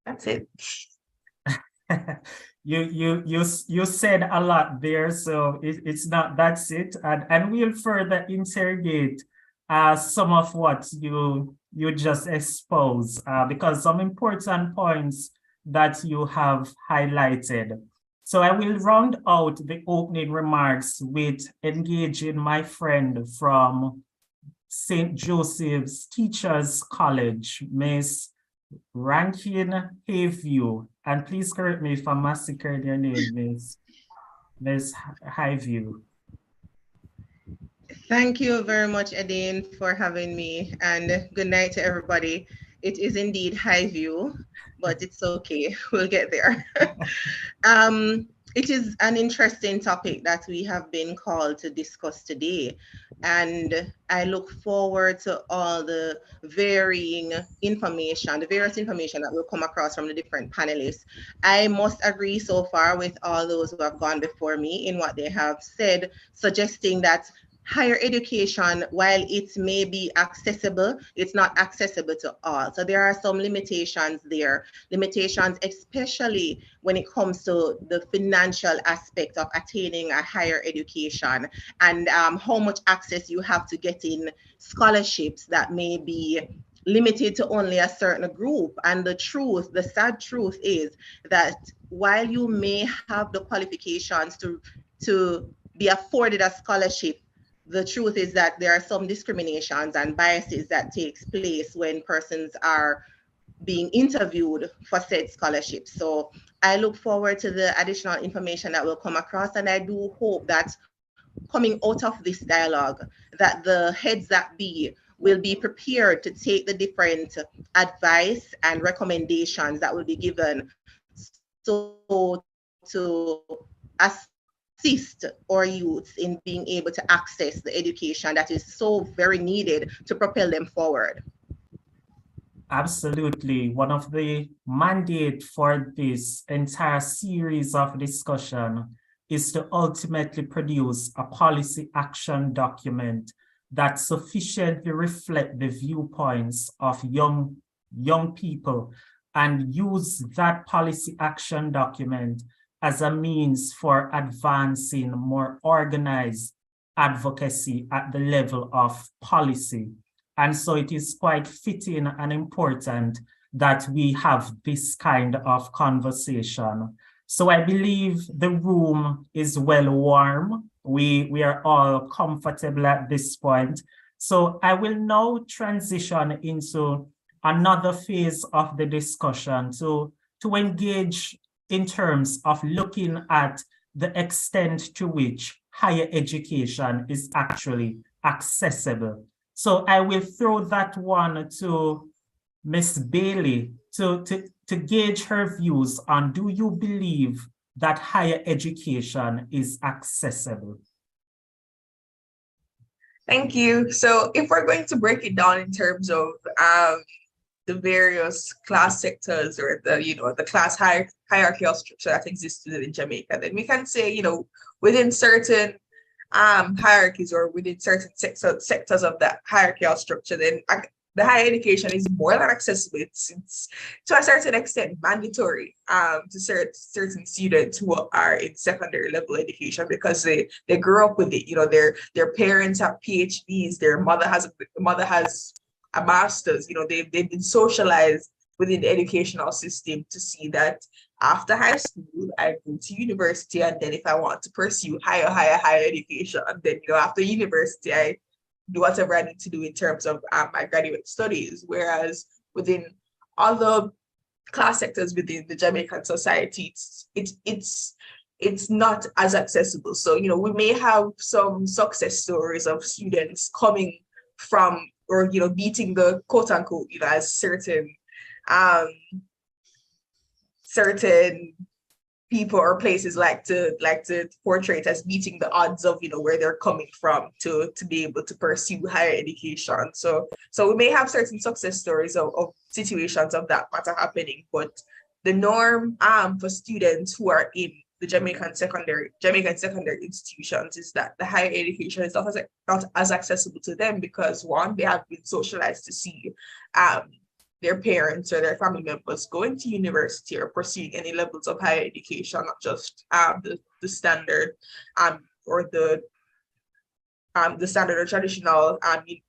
That's it. You said a lot there, so it's not, that's it. And we'll further interrogate some of what you just exposed, because some important points that you have highlighted. So I will round out the opening remarks with engaging my friend from St. Joseph's Teachers College, Miss Rankin Hayview. And please correct me if I'm massacring your name, Miss Hayview. Thank you very much, Edine, for having me, and good night to everybody. It is indeed Highview, but it's okay. We'll get there. It is an interesting topic that we have been called to discuss today, and I look forward to all the various information that will come across from the different panelists. I must agree so far with all those who have gone before me in what they have said, suggesting that higher education, while it may be accessible, it's not accessible to all. So there are some limitations there, limitations especially when it comes to the financial aspect of attaining a higher education, and how much access you have to getting scholarships that may be limited to only a certain group. And the sad truth is that while you may have the qualifications to be afforded a scholarship, the truth is that there are some discriminations and biases that takes place when persons are being interviewed for said scholarships. So I look forward to the additional information that will come across, and I do hope that coming out of this dialogue, that the heads that be will be prepared to take the different advice and recommendations that will be given, so to assist our youths in being able to access the education that is so very needed to propel them forward. Absolutely. One of the mandate for this entire series of discussion is to ultimately produce a policy action document that sufficiently reflect the viewpoints of young people, and use that policy action document as a means for advancing more organized advocacy at the level of policy. And so it is quite fitting and important that we have this kind of conversation. So I believe the room is well warm. We are all comfortable at this point. So I will now transition into another phase of the discussion to engage in terms of looking at the extent to which higher education is actually accessible. So I will throw that one to Ms. Bailey to gauge her views on, do you believe that higher education is accessible? Thank you. So if we're going to break it down in terms of the various class sectors, or the class hierarchical structure that exists in Jamaica, then we can say, within certain hierarchies, or within certain sectors of that hierarchical structure, then the higher education is more than accessible. It's to a certain extent mandatory to certain students who are in secondary level education, because they grew up with it. Their parents have PhDs, their mother has a master's. They've been socialized within the educational system to see that after high school, I go to university, and then if I want to pursue higher education, then after university, I do whatever I need to do in terms of my graduate studies. Whereas within other class sectors within the Jamaican society, it's not as accessible. So we may have some success stories of students coming from, or beating the quote unquote, as certain people or places like to portray it as beating the odds of where they're coming from to be able to pursue higher education. So we may have certain success stories of situations of that matter happening, but the norm for students who are in the Jamaican secondary institutions is that the higher education is not as accessible to them, because one, they have been socialized to see their parents or their family members going to university or pursuing any levels of higher education, not just the standard or the standard or traditional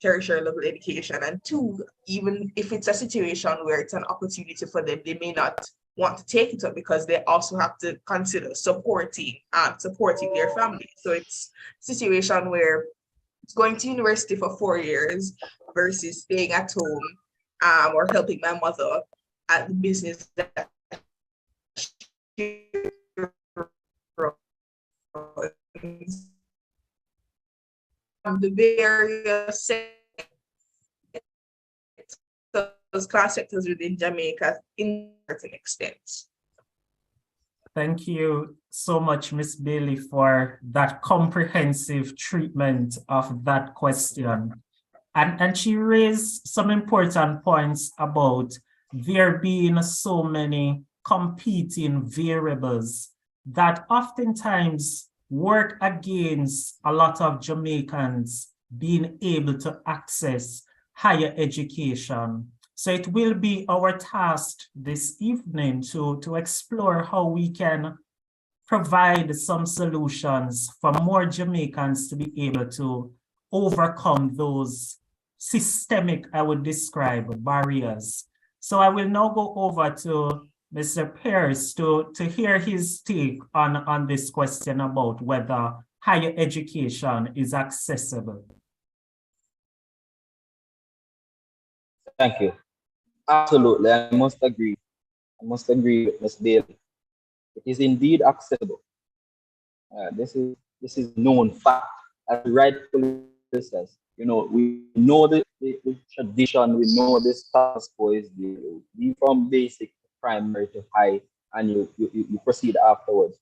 tertiary level education. And two, even if it's a situation where it's an opportunity for them, they may not want to take it up because they also have to consider supporting their family. So it's a situation where it's going to university for 4 years versus staying at home or helping my mother at the business that she runs. The various class sectors within Jamaica in a certain extent. Thank you so much, Ms. Bailey, for that comprehensive treatment of that question. And she raised some important points about there being so many competing variables that oftentimes work against a lot of Jamaicans being able to access higher education. So it will be our task this evening to explore how we can provide some solutions for more Jamaicans to be able to overcome those systemic, I would describe, barriers. So I will now go over to Mr. Pierce to hear his take on this question about whether higher education is accessible. Thank you. Absolutely, I must agree. I must agree with Ms. Bailey. It is indeed accessible. This is known fact, as rightfully says. You know, we know the tradition, we know the status quo is there. We from basic to primary to high, and you proceed afterwards.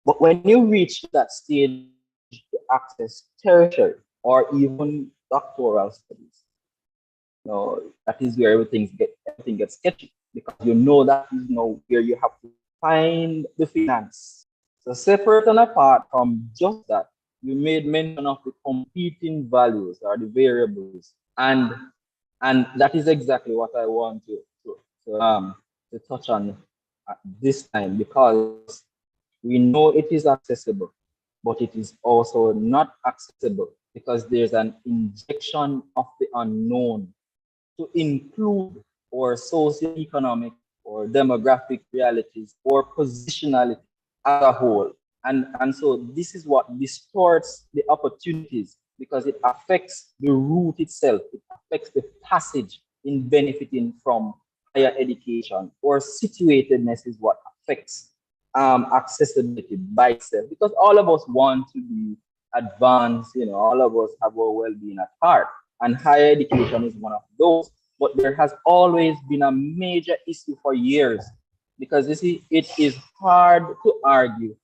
But when you reach that stage to access tertiary or even doctoral studies, that is where everything gets sketchy, because you know that is now where you have to find the finance. So separate and apart from just that, you made mention of the competing values or the variables, and that is exactly what I want to touch on at this time, because we know it is accessible, but it is also not accessible because there's an injection of the unknown to include or socioeconomic or demographic realities or positionality as a whole. And so this is what distorts the opportunities, because it affects the route itself. It affects the passage in benefiting from higher education, or situatedness is what affects accessibility by itself, because all of us want to be advanced, all of us have our well-being at heart, and higher education is one of those. But there has always been a major issue for years, because it is hard to argue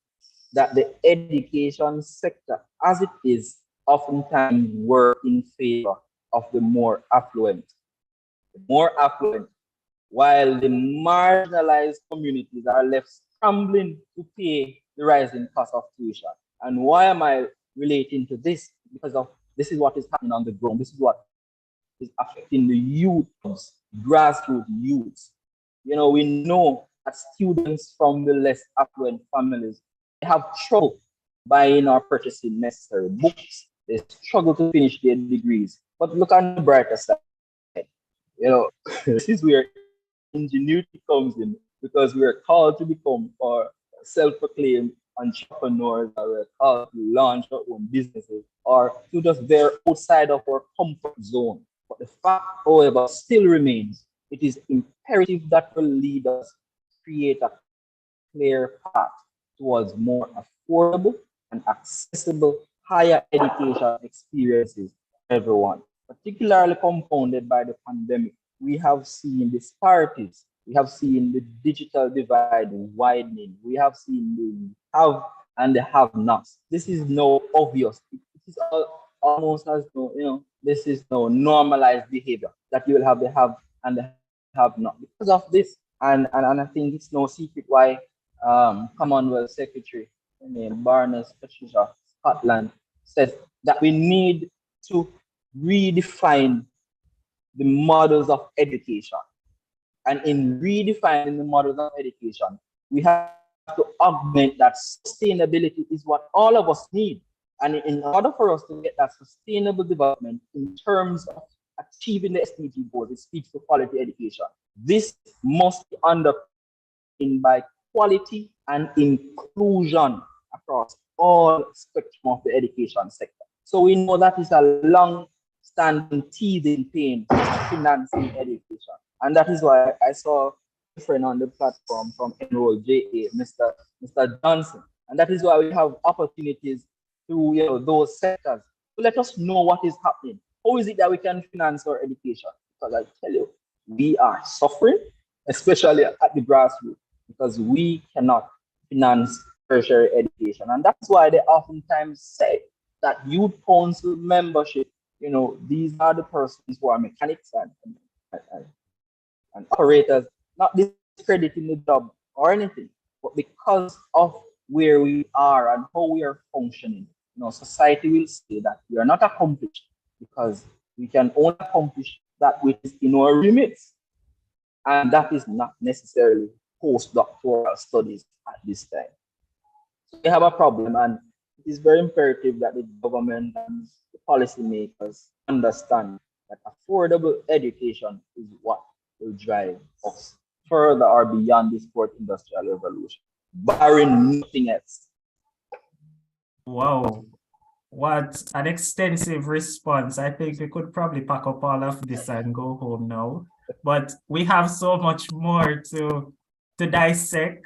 that the education sector, as it is, oftentimes work in favor of the more affluent. While the marginalized communities are left scrambling to pay the rising cost of tuition. And why am I relating to this? Because this is what is happening on the ground. This is what is affecting the youth, grassroots youths. We know that students from the less affluent families, they have trouble buying or purchasing necessary books. They struggle to finish their degrees. But look on the brighter side. This is where ingenuity comes in, because we are called to become or self-proclaimed entrepreneurs, or we're called to launch our own businesses, or to just veer outside of our comfort zone. But the fact, however, still remains, it is imperative that will lead us to create a clear path towards more affordable and accessible higher education experiences for everyone, particularly compounded by the pandemic. We have seen disparities. We have seen the digital divide widening. We have seen the have and the have-nots. This is now obvious. It is almost as though, this is now normalized behavior, that you will have the have and the have-not. Because of this, and I think it's no secret why Commonwealth Secretary Baroness Patricia Scotland says that we need to redefine the models of education. And in redefining the models of education, we have to augment that sustainability is what all of us need. And in order for us to get that sustainable development in terms of achieving the SDG goals, it speaks to quality education. This must be underpinned by quality and inclusion across all spectrum of the education sector. So we know that is a long-standing teething pain financing education. And that is why I saw a friend on the platform from Enroll JA, Mr. Johnson. And that is why we have opportunities through those sectors to let us know what is happening. How is it that we can finance our education? Because I tell you, we are suffering, especially at the grassroots, because we cannot finance tertiary education. And that's why they oftentimes say that youth council membership, these are the persons who are mechanics and operators, not discrediting the job or anything, but because of where we are and how we are functioning, society will say that we are not accomplished because we can only accomplish that which is in our limits. And that is not necessarily postdoctoral studies at this time. So we have a problem, and it is very imperative that the government and the policymakers understand that affordable education is what will drive us further or beyond this fourth industrial revolution, barring nothing else. Wow, what an extensive response. I think we could probably pack up all of this and go home now. But we have so much more to dissect.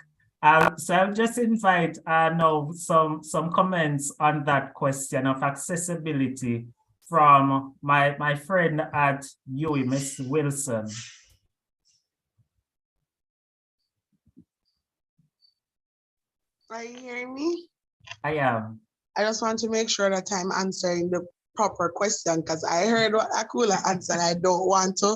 So I'll just invite now some comments on that question of accessibility from my friend at UWI, Ms. Wilson. Are you hearing me? I am. I just want to make sure that I'm answering the proper question because I heard what Akula answered. I don't want to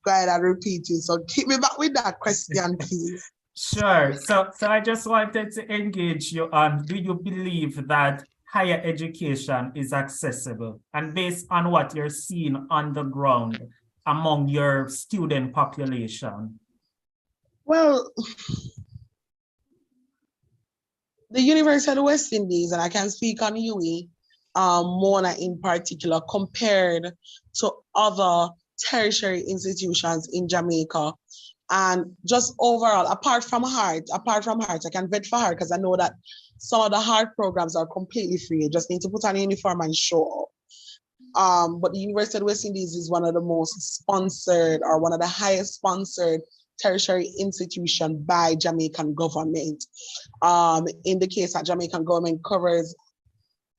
go ahead and repeat it. So keep me back with that question, please. Sure. So I just wanted to engage you on, do you believe that higher education is accessible? And based on what you're seeing on the ground among your student population? Well, the University of the West Indies, and I can speak on UWI, Mona in particular, compared to other tertiary institutions in Jamaica. And just overall, apart from Hart, I can vet for Hart because I know that some of the Hart programs are completely free. You just need to put on a uniform and show up. But the University of the West Indies is one of the most sponsored or one of the highest sponsored tertiary institution by Jamaican government. In the case that Jamaican government covers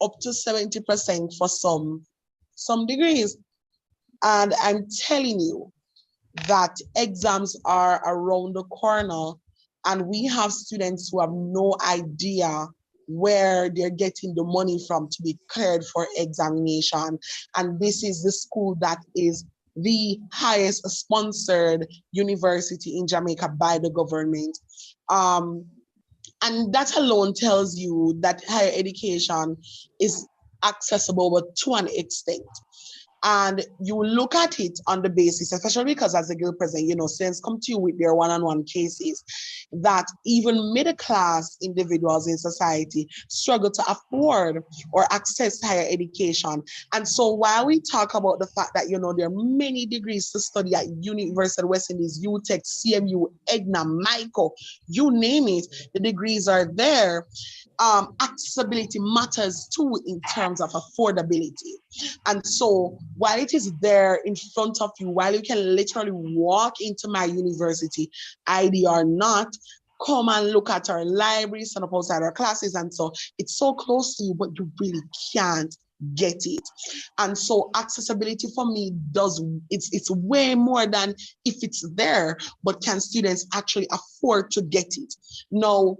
up to 70% for some degrees. And I'm telling you that exams are around the corner and we have students who have no idea where they're getting the money from to be cleared for examination. And this is the school that is the highest sponsored university in Jamaica by the government. And that alone tells you that higher education is accessible, but to an extent. And you look at it on the basis, especially because as a guild president, students come to you with their one-on-one cases, that even middle-class individuals in society struggle to afford or access higher education. And so while we talk about the fact that, there are many degrees to study at University of West Indies, UTech, CMU, EGNA, MICO, you name it, the degrees are there. Accessibility matters too in terms of affordability. And so while it is there in front of you, while you can literally walk into my university, ID or not, come and look at our library, stand up outside our classes, and so it's so close to you, but you really can't get it. And so accessibility for me it's way more than if it's there, but can students actually afford to get it? Now,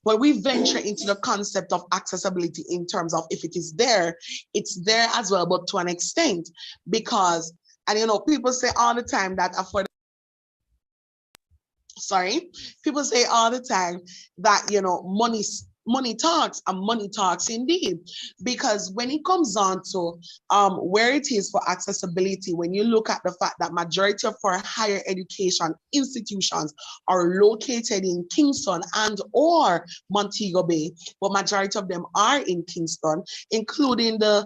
when we venture into the concept of accessibility in terms of if it is there, it's there as well, but to an extent, because, and people say all the time that people say all the time that, money money talks, and money talks indeed. Because when it comes down to where it is for accessibility, when you look at the fact that majority of our higher education institutions are located in Kingston and or Montego Bay, but majority of them are in Kingston, including the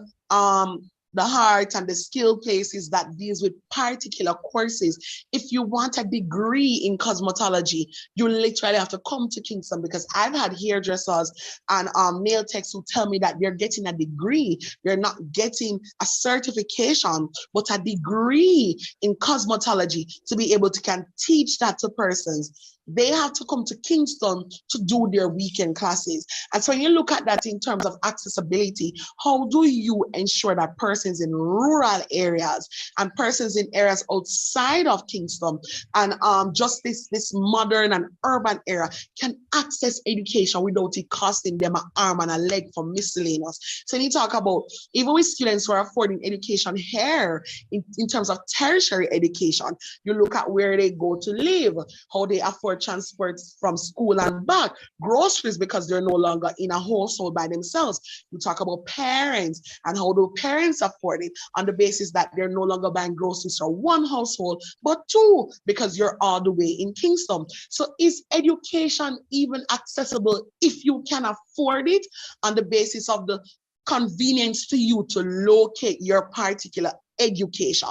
heart and the skill places that deals with particular courses. If you want a degree in cosmetology, you literally have to come to Kingston, because I've had hairdressers and nail techs who tell me that they're getting a degree. They're not getting a certification, but a degree in cosmetology to be able to can teach that to persons. They have to come to Kingston to do their weekend classes. And so when you look at that in terms of accessibility, how do you ensure that persons in rural areas and persons in areas outside of Kingston and just this modern and urban area can access education without it costing them an arm and a leg for miscellaneous? So when you talk about, even with students who are affording education here in terms of tertiary education, you look at where they go to live, how they afford transport from school and back, groceries because they're no longer in a household by themselves. You talk about parents and how do parents afford it on the basis that they're no longer buying groceries for one household, but two, because you're all the way in Kingston. So is education even accessible if you can afford it on the basis of the convenience to you to locate your particular education?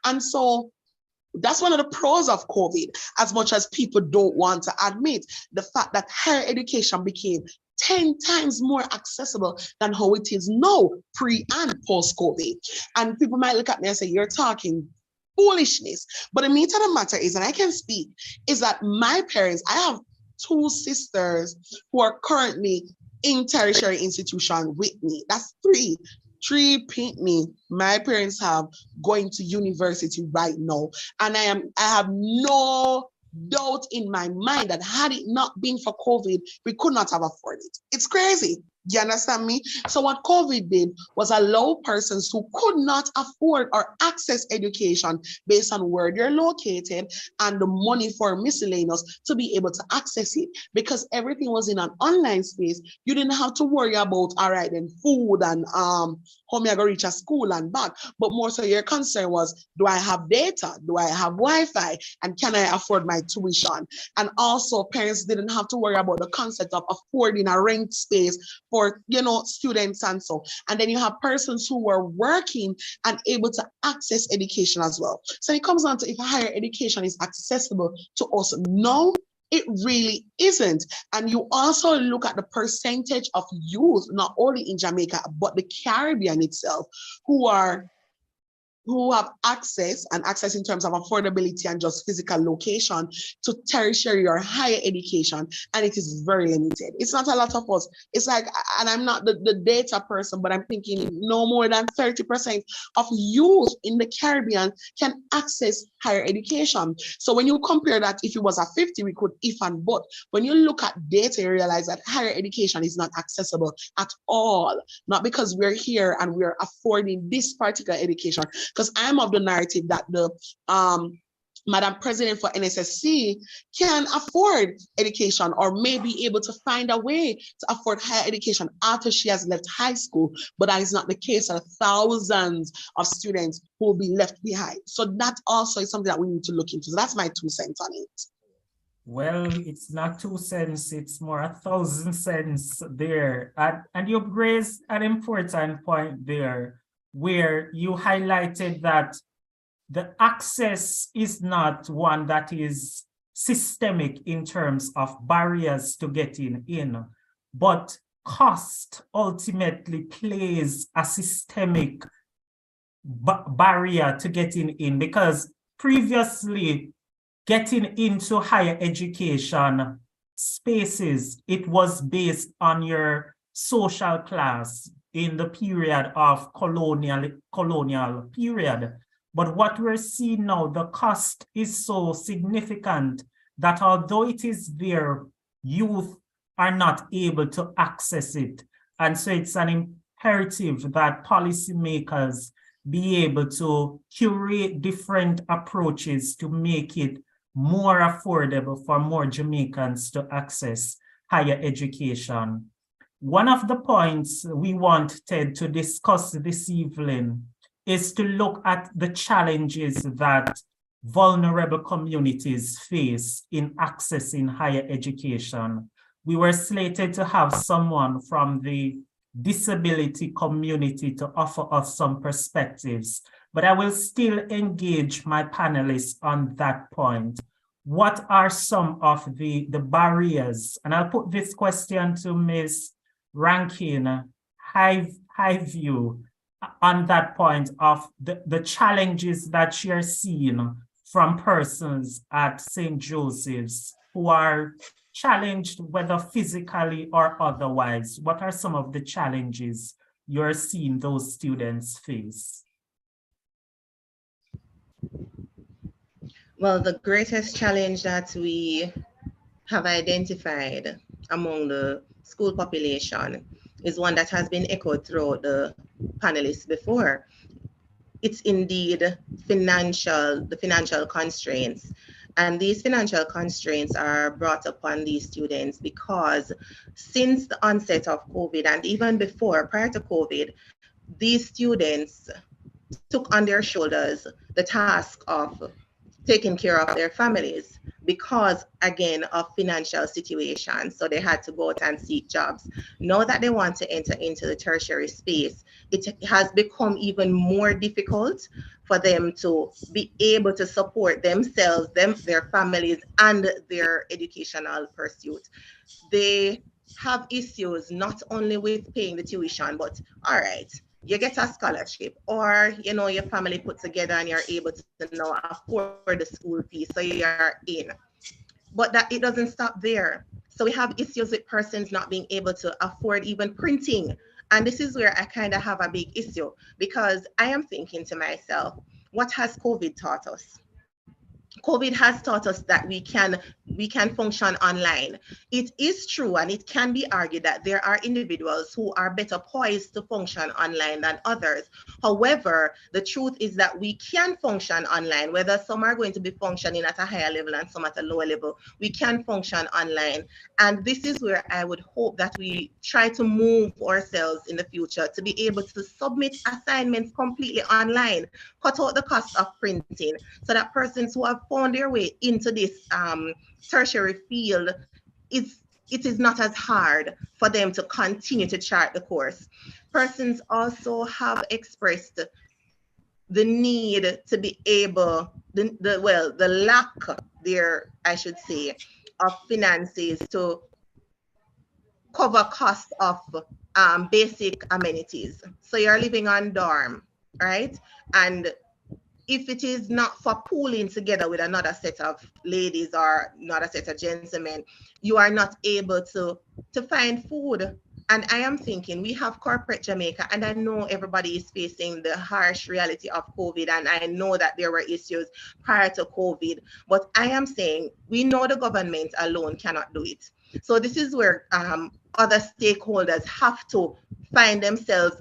And so that's one of the pros of COVID, as much as people don't want to admit the fact that higher education became 10 times more accessible than how it is now, pre and post-COVID. And people might look at me and say, you're talking foolishness. But the meat of the matter is, and I can speak, is that my parents, I have two sisters who are currently in tertiary institution with me. That's three pink me. My parents have going to university right now. And I have no doubt in my mind that had it not been for COVID, we could not have afforded it. It's crazy. You understand me? So what COVID did was allow persons who could not afford or access education based on where they're located and the money for miscellaneous to be able to access it. Because everything was in an online space, you didn't have to worry about, all right, then food and how am I going to reach a school and back. But more so your concern was, do I have data? Do I have Wi-Fi? And can I afford my tuition? And also parents didn't have to worry about the concept of affording a rent space for, students and so. And then you have persons who were working and able to access education as well. So it comes down to, if higher education is accessible to us now, it really isn't. And you also look at the percentage of youth, not only in Jamaica, but the Caribbean itself, who have access in terms of affordability and just physical location to tertiary or higher education, and it is very limited. It's not a lot of us. It's like, and I'm not the data person, but I'm thinking no more than 30% of youth in the Caribbean can access higher education. So when you compare that, if it was a 50, we could if and but. When you look at data, you realize that higher education is not accessible at all. Not because we're here and we're affording this particular education, because I'm of the narrative that the Madam President for NSSC can afford education, or may be able to find a way to afford higher education after she has left high school. But that is not the case. There are thousands of students who will be left behind. So that also is something that we need to look into. So that's my 2 cents on it. Well, it's not 2 cents, it's more 1,000 cents there. And you've raised an important point there, where you highlighted that the access is not one that is systemic in terms of barriers to getting in, but cost ultimately plays a systemic barrier to getting in, because previously getting into higher education spaces, it was based on your social class in the period of colonial period. But what we're seeing now, the cost is so significant that although it is there, youth are not able to access it. And so it's an imperative that policymakers be able to curate different approaches to make it more affordable for more Jamaicans to access higher education. One of the points we wanted to discuss this evening is to look at the challenges that vulnerable communities face in accessing higher education. We were slated to have someone from the disability community to offer us some perspectives, but I will still engage my panelists on that point. What are some of the barriers? And I'll put this question to Ms. Rankin, Highview, on that point of the challenges that you're seeing from persons at St. Joseph's who are challenged, whether physically or otherwise. What are some of the challenges you're seeing those students face? Well, the greatest challenge that we have identified among the school population is one that has been echoed throughout the panelists before. It's indeed the financial constraints. And these financial constraints are brought upon these students because since the onset of COVID and even before, prior to COVID, these students took on their shoulders the task of taking care of their families because, again, of financial situations. So they had to go out and seek jobs. Now that they want to enter into the tertiary space, it has become even more difficult for them to be able to support themselves, their families, and their educational pursuit. They have issues not only with paying the tuition, but all right, you get a scholarship, or your family put together and you're able to now afford the school fee, so you're in. But that it doesn't stop there. So we have issues with persons not being able to afford even printing. And this is where I kind of have a big issue, because I am thinking to myself, what has COVID taught us? COVID has taught us that we can function online. It is true, and it can be argued that there are individuals who are better poised to function online than others. However, the truth is that we can function online, whether some are going to be functioning at a higher level and some at a lower level. We can function online. And this is where I would hope that we try to move ourselves in the future to be able to submit assignments completely online, cut out the cost of printing, so that persons who have found their way into this tertiary field, it is not as hard for them to continue to chart the course. Persons also have expressed the need to be able, the lack there, I should say, of finances to cover costs of basic amenities. So you're living on dorm, right? And if it is not for pooling together with another set of ladies or another set of gentlemen, you are not able to find food. And I am thinking, we have corporate Jamaica, and I know everybody is facing the harsh reality of COVID, and I know that there were issues prior to COVID, but I am saying, we know the government alone cannot do it. So this is where other stakeholders have to find themselves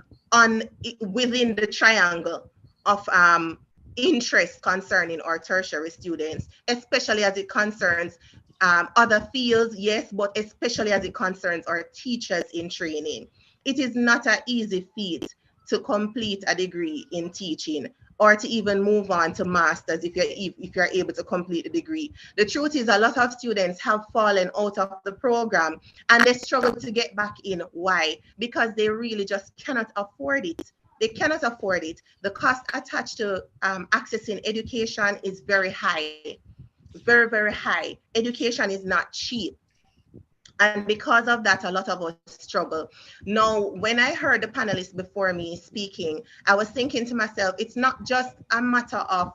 within the triangle of interest concerning our tertiary students, especially as it concerns other fields, yes, but especially as it concerns our teachers in training. It is not an easy feat to complete a degree in teaching or to even move on to masters if you're able to complete the degree. The truth is, a lot of students have fallen out of the program and they struggle to get back in. Why? Because they really just cannot afford it. They cannot afford it. The cost attached to accessing education is very high, very, very high. Education is not cheap. And because of that, a lot of us struggle. Now, when I heard the panelists before me speaking, I was thinking to myself, it's not just a matter of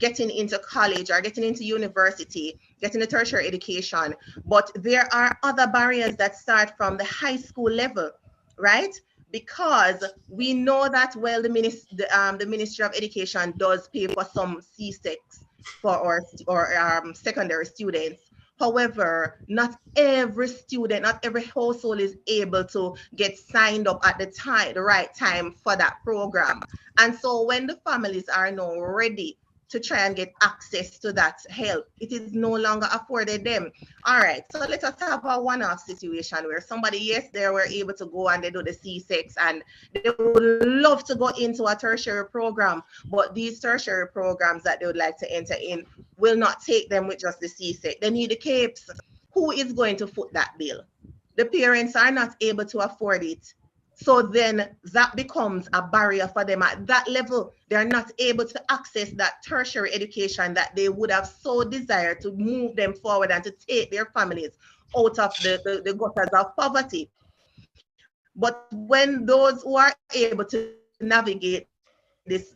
getting into college or getting into university, getting a tertiary education, but there are other barriers that start from the high school level, right? Because we know that, well, the Ministry of Education does pay for some C6 for our secondary students. However, not every student, not every household is able to get signed up at the right time for that program. And so when the families are now ready to try and get access to that help. It is no longer afforded them. All right, so let us have a one-off situation where somebody, yes, they were able to go and they do the C6 and they would love to go into a tertiary program, but these tertiary programs that they would like to enter in will not take them with just the C6. They need the CAPES. Who is going to foot that bill? The parents are not able to afford it. So then that becomes a barrier for them at that level. They're not able to access that tertiary education that they would have so desired to move them forward and to take their families out of the gutters of poverty. But when those who are able to navigate this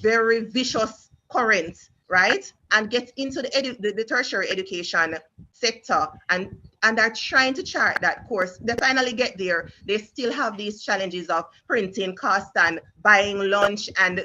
very vicious current, right, and get into the tertiary education sector and are trying to chart that course, they finally get there. They still have these challenges of printing costs and buying lunch, and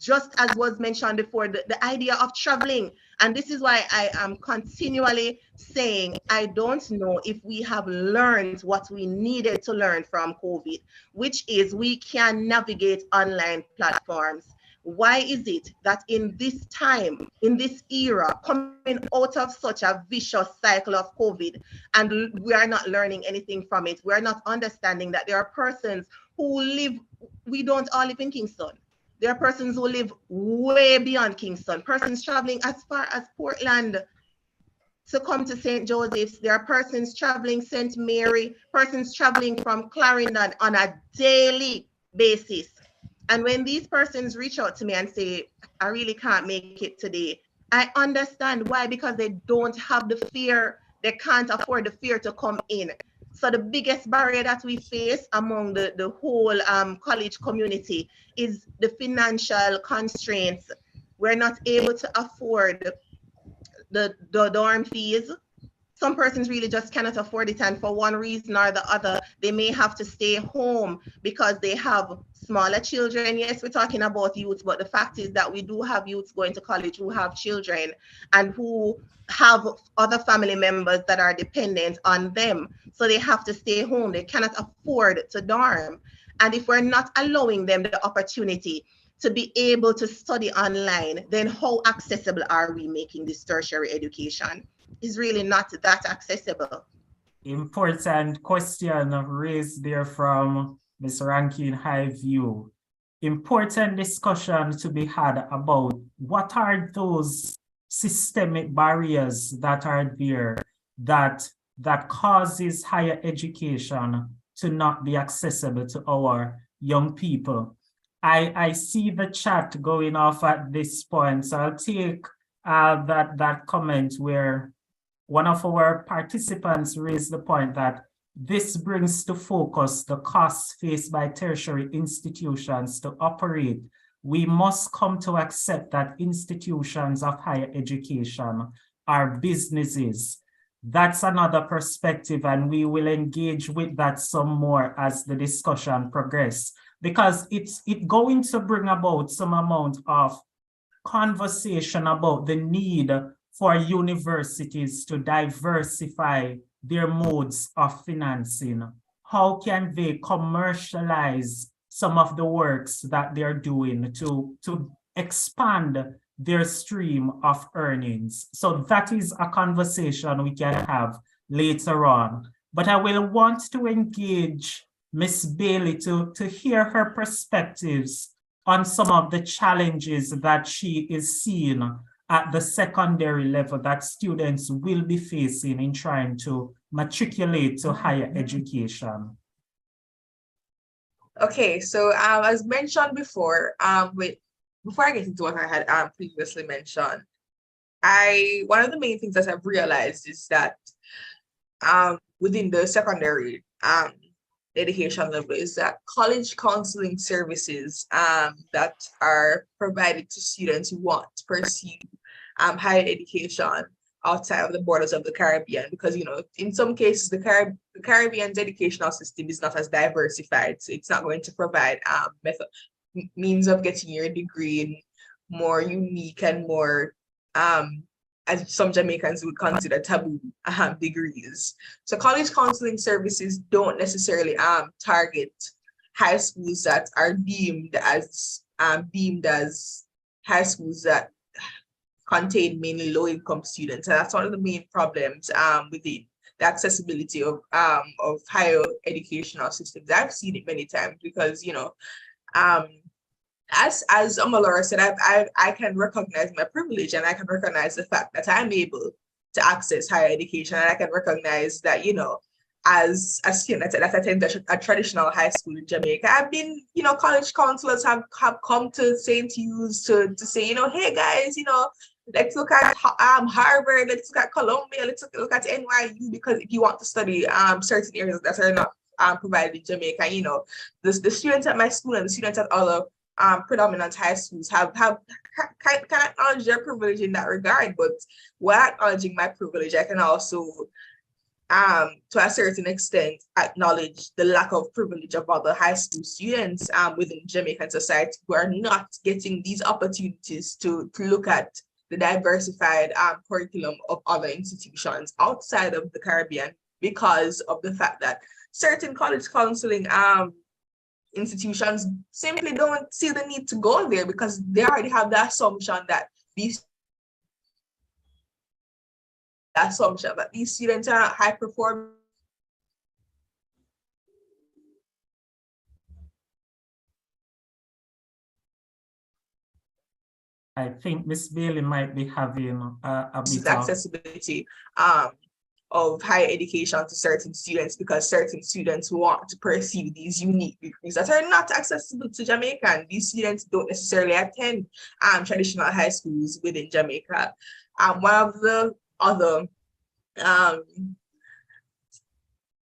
just as was mentioned before, the idea of traveling. And this is why I am continually saying, I don't know if we have learned what we needed to learn from COVID, which is we can navigate online platforms. Why is it that in this time, in this era, coming out of such a vicious cycle of COVID, and we are not learning anything from it, we're not understanding that there are persons who live, we don't all live in Kingston. There are persons who live way beyond Kingston, persons traveling as far as Portland to come to St. Joseph's. There are persons traveling St. Mary, persons traveling from Clarendon on a daily basis. And when these persons reach out to me and say, I really can't make it today, I understand why, because they don't have the fear. They can't afford the fear to come in. So the biggest barrier that we face among the whole college community is the financial constraints. We're not able to afford the dorm fees. Some persons really just cannot afford it, and for one reason or the other, they may have to stay home because they have smaller children. Yes, we're talking about youth, but the fact is that we do have youths going to college who have children and who have other family members that are dependent on them. So they have to stay home. They cannot afford to dorm. And if we're not allowing them the opportunity to be able to study online, then how accessible are we making this tertiary education? Is really not that accessible. Important question raised there from Ms. Rankin Highview. Important discussion to be had about what are those systemic barriers that are there that causes higher education to not be accessible to our young people. I see the chat going off at this point, so I'll take that comment where one of our participants raised the point that this brings to focus the costs faced by tertiary institutions to operate. We must come to accept that institutions of higher education are businesses. That's another perspective, and we will engage with that some more as the discussion progresses, because it's going to bring about some amount of conversation about the need for universities to diversify their modes of financing. How can they commercialize some of the works that they're doing to expand their stream of earnings? So that is a conversation we can have later on. But I will want to engage Ms. Bailey to hear her perspectives on some of the challenges that she is seeing at the secondary level that students will be facing in trying to matriculate to higher education. Okay, so as mentioned before, before I get into what I had previously mentioned, one of the main things that I've realized is that within the secondary education level is that college counseling services that are provided to students who want to pursue higher education outside of the borders of the Caribbean, because in some cases the Caribbean's educational system is not as diversified, so it's not going to provide means of getting your degree in more unique and more as some Jamaicans would consider taboo degrees. So college counseling services don't necessarily target high schools that are deemed as high schools that contain mainly low-income students, and that's one of the main problems with the accessibility of higher educational systems. I've seen it many times because, you know, as Omalora said, I can recognize my privilege, and I can recognize the fact that I'm able to access higher education, and I can recognize that, you know, as a student that attend a traditional high school in Jamaica, I've been, you know, college counselors have come to St. Hugh's to say, you know, hey guys, you know, let's look at Harvard, let's look at Columbia, let's look at NYU, because if you want to study certain areas that are not provided in Jamaica, you know, the students at my school and the students at other predominant high schools can acknowledge their privilege in that regard. But while acknowledging my privilege, I can also to a certain extent acknowledge the lack of privilege of other high school students within Jamaican society who are not getting these opportunities to look at the diversified curriculum of other institutions outside of the Caribbean, because of the fact that certain college counseling institutions simply don't see the need to go there, because they already have the assumption that these students are high performing. I think Miss Bailey might be having a bit of accessibility of higher education to certain students, because certain students want to pursue these unique degrees that are not accessible to Jamaica, and these students don't necessarily attend traditional high schools within Jamaica. One of the other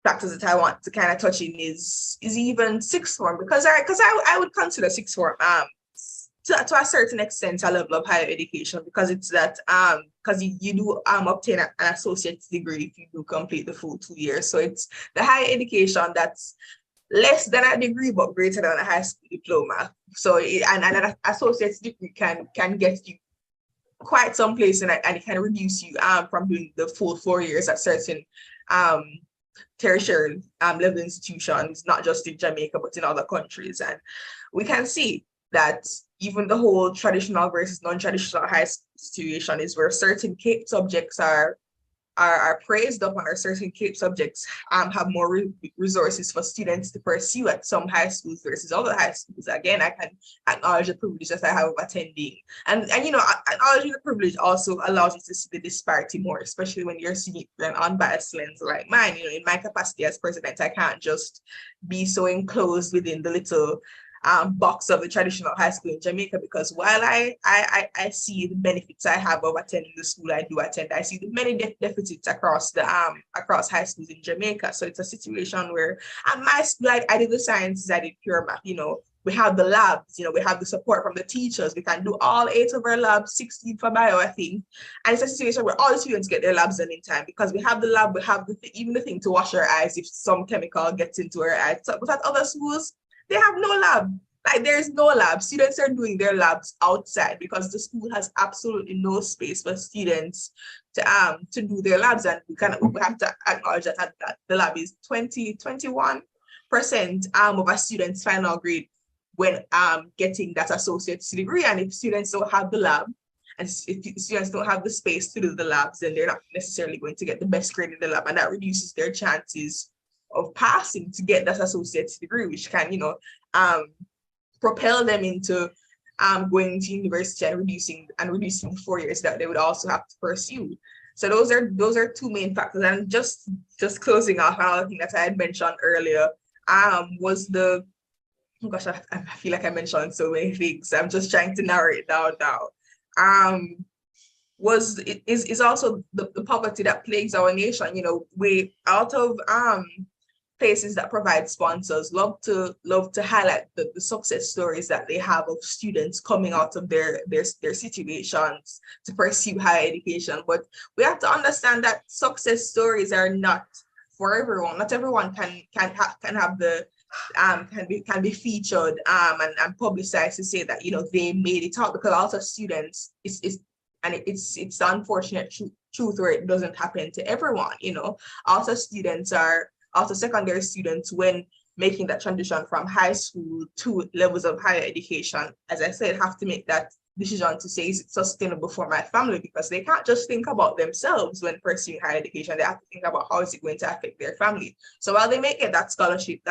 factors that I want to kind of touch in is even sixth form, because I would consider sixth form to a certain extent a level of higher education, because it's that because you do obtain an associate's degree if you do complete the full 2 years. So it's the higher education that's less than a degree but greater than a high school diploma. So and an associate's degree can get you quite some place, and it can reduce you from doing the full 4 years at certain tertiary level institutions, not just in Jamaica but in other countries. And we can see that even the whole traditional versus non-traditional high school situation is where certain CAPE subjects are praised up, and our certain CAPE subjects have more resources for students to pursue at some high schools versus other high schools. Again, I can acknowledge the privilege that I have of attending, and you know, acknowledging the privilege also allows you to see the disparity more, especially when you're seeing it through an unbiased lens like mine. You know, in my capacity as president, I can't just be so enclosed within the little box of the traditional high school in Jamaica, because while I see the benefits I have of attending the school I do attend, I see the many deficits across the across high schools in Jamaica. So it's a situation where at my school I did the sciences, I did pure math. You know, we have the labs, you know, we have the support from the teachers. We can do all 8 of our labs, 16 for bio, I think. And it's a situation where all the students get their labs done in time, because we have the lab, we have even the thing to wash our eyes if some chemical gets into our eyes. So, but at other schools, they have no lab. Like, there's no lab. Students are doing their labs outside because the school has absolutely no space for students to do their labs. And we have to acknowledge that the lab is 21% of a student's final grade when getting that associate's degree. And if students don't have the lab, and if students don't have the space to do the labs, then they're not necessarily going to get the best grade in the lab, and that reduces their chances of passing to get that associate's degree, which can, you know, propel them into going to university and reducing 4 years that they would also have to pursue. So those are two main factors. And just closing off, another thing that I had mentioned earlier was the, oh gosh, I feel like I mentioned so many things. I'm just trying to narrow it down now. Is also the poverty that plagues our nation. You know, we out of places that provide sponsors love to highlight the success stories that they have of students coming out of their situations to pursue higher education. But we have to understand that success stories are not for everyone. Not everyone can have the can be featured and publicized to say that, you know, they made it out, because also students it's the unfortunate truth where it doesn't happen to everyone. You know, also secondary students, when making that transition from high school to levels of higher education, as I said, have to make that decision to say, is it sustainable for my family? Because they can't just think about themselves when pursuing higher education. They have to think about how is it going to affect their family. So while they may get that scholarship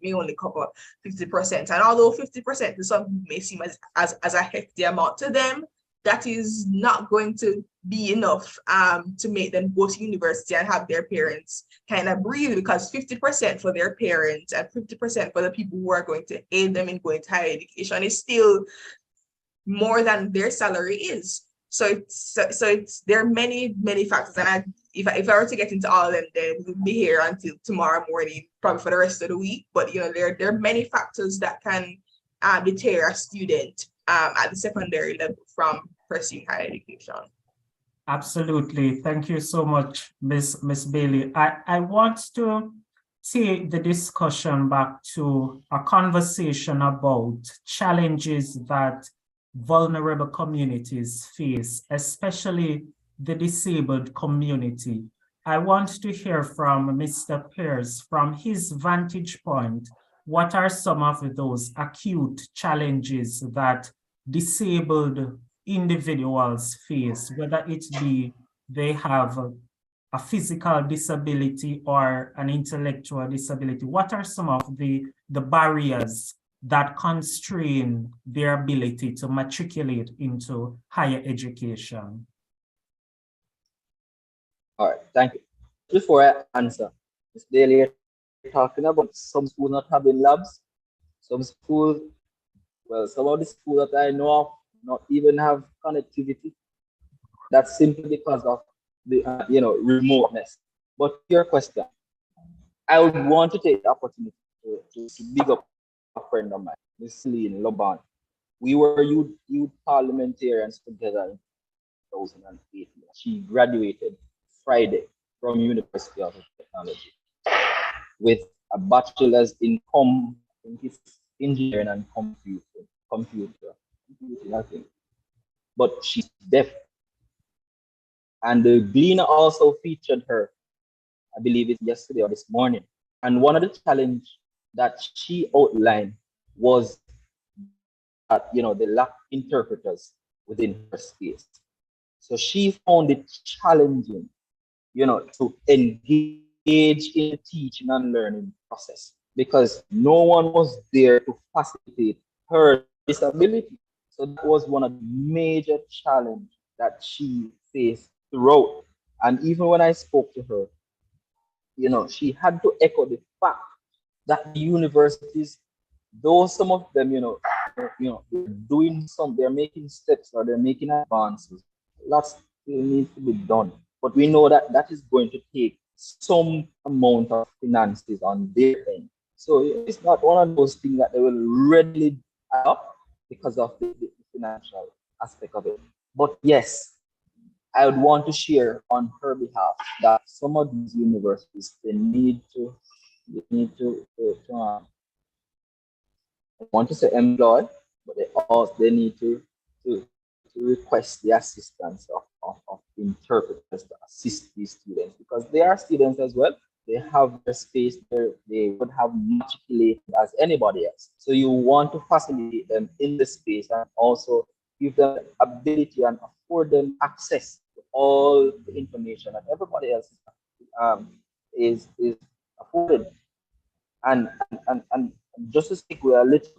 may only cover 50%. And although 50% to some may seem as a hefty amount to them, that is not going to be enough to make them go to university and have their parents kind of breathe, because 50% for their parents and 50% for the people who are going to aid them in going to higher education is still more than their salary is. So there are many factors, and if I were to get into all of them, then we'll be here until tomorrow morning, probably for the rest of the week. But there are many factors that can deter a student at the secondary level from pursuing higher education. Absolutely. Thank you so much, Miss Bailey. I want to take the discussion back to a conversation about challenges that vulnerable communities face, especially the disabled community. I want to hear from Mr. Pierce, from his vantage point, what are some of those acute challenges that disabled individuals face, whether it be they have a physical disability or an intellectual disability? What are some of the barriers that constrain their ability to matriculate into higher education? All right, thank you. Before I answer, Ms. Bailey, you're talking about some schools not having labs. Some schools, well, some of the schools that I know of not even have connectivity. That's simply because of the remoteness. But your question, I would want to take the opportunity to big up a friend of mine, Miss Celine Loban. We were youth parliamentarians together in 2008. She graduated Friday from University of Technology with a bachelor's in engineering and computing, I think. But she's deaf. And the Gleaner also featured her, I believe it's yesterday or this morning. And one of the challenges that she outlined was that, they lack interpreters within her space. So she found it challenging, to engage in the teaching and learning process because no one was there to facilitate her disability. So that was one of the major challenges that she faced throughout. And even when I spoke to her, she had to echo the fact that the universities, though some of them, they're making steps or they're making advances, lots still needs to be done. But we know that that is going to take some amount of finances on their end. So it's not one of those things that they will readily add up because of the financial aspect of it. But yes, I would want to share on her behalf that some of these universities, they need to I want to say employ, but they need to request the assistance of interpreters to assist these students, because they are students as well. They have their space there, they would have matriculated as anybody else. So you want to facilitate them in the space and also give them the ability and afford them access to all the information that everybody else is afforded. And just to stick with a little,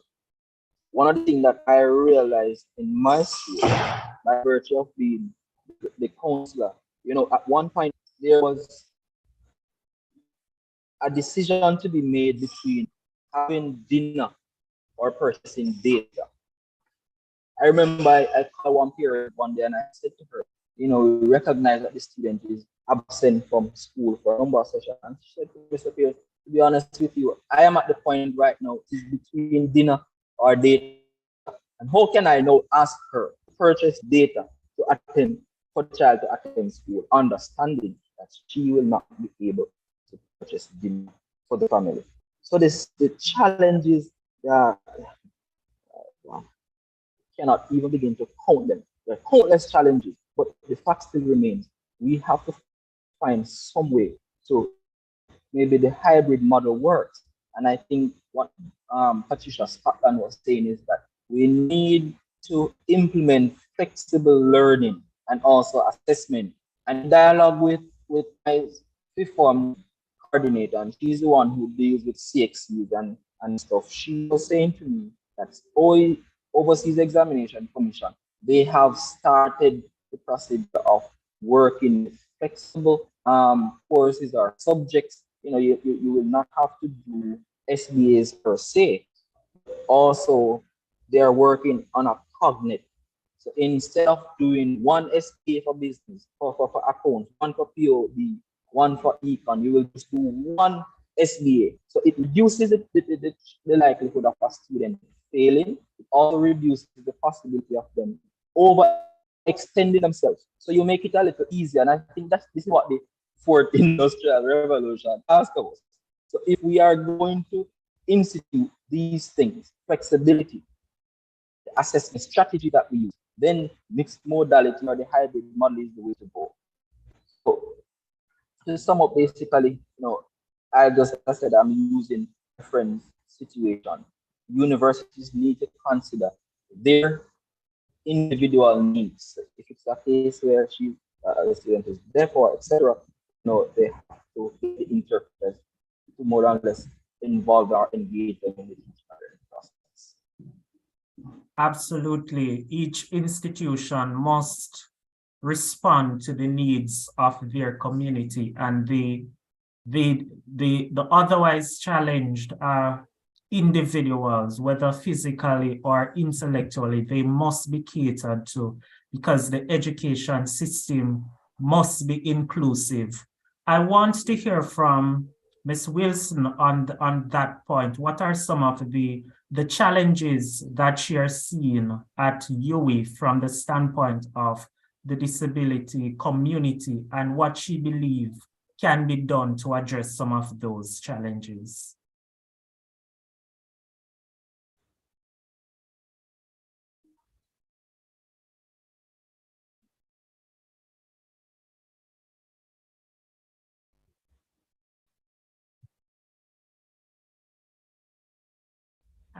one of the things that I realized in my school, by virtue of being the counselor, at one point there was a decision to be made between having dinner or purchasing data. I remember I called one parent one day and I said to her, we recognize that the student is absent from school for a number of sessions. And she said, Mr. Pierce, to be honest with you, I am at the point right now, it's between dinner or data. And how can I now ask her to purchase data to attend, for the child to attend school, understanding that she will not be able to purchase dinner for the family? So the challenges that cannot even begin to count them. There are countless challenges, but the fact still remains. We have to find some way to maybe the hybrid model works. And I think what Patricia Scotland was saying is that we need to implement flexible learning and also assessment. And dialogue with my fifth form coordinator, and she's the one who deals with CXCs and stuff. She was saying to me that Overseas Examination Commission, they have started the procedure of working with flexible courses or subjects. You will not have to do SBAs per se. Also, they are working on a cognate. So instead of doing one SBA for business, for accounts, one for POB, one for econ, you will just do one SBA. So it reduces the likelihood of a student failing. It also reduces the possibility of them overextending themselves. So you make it a little easier. And I think this is what the fourth industrial revolution asked of us. So if we are going to institute these things, flexibility, the assessment strategy that we use, then mixed modality or the hybrid model is the way to go. So to sum up, basically, I said I'm using different situation. Universities need to consider their individual needs. If it's a case where the student is deaf or etc., they have to get the interpreters to more or less involve or engage them in the teaching process. Absolutely. Each institution must respond to the needs of their community, and the otherwise challenged individuals, whether physically or intellectually, they must be catered to, because the education system must be inclusive. I want to hear from Ms. Wilson on that point. What are some of the challenges that you're seeing at UWI from the standpoint of the disability community, and what she believes can be done to address some of those challenges?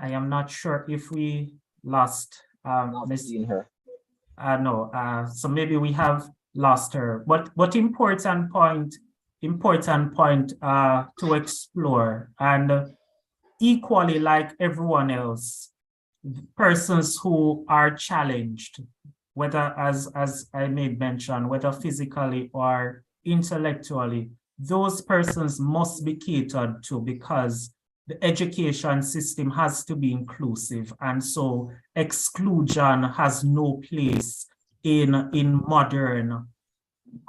I am not sure if we lost Ms. Her. No, so maybe we have lost her. But important point to explore, and equally like everyone else, persons who are challenged, whether as I made mention, whether physically or intellectually, those persons must be catered to, because the education system has to be inclusive, and so exclusion has no place in modern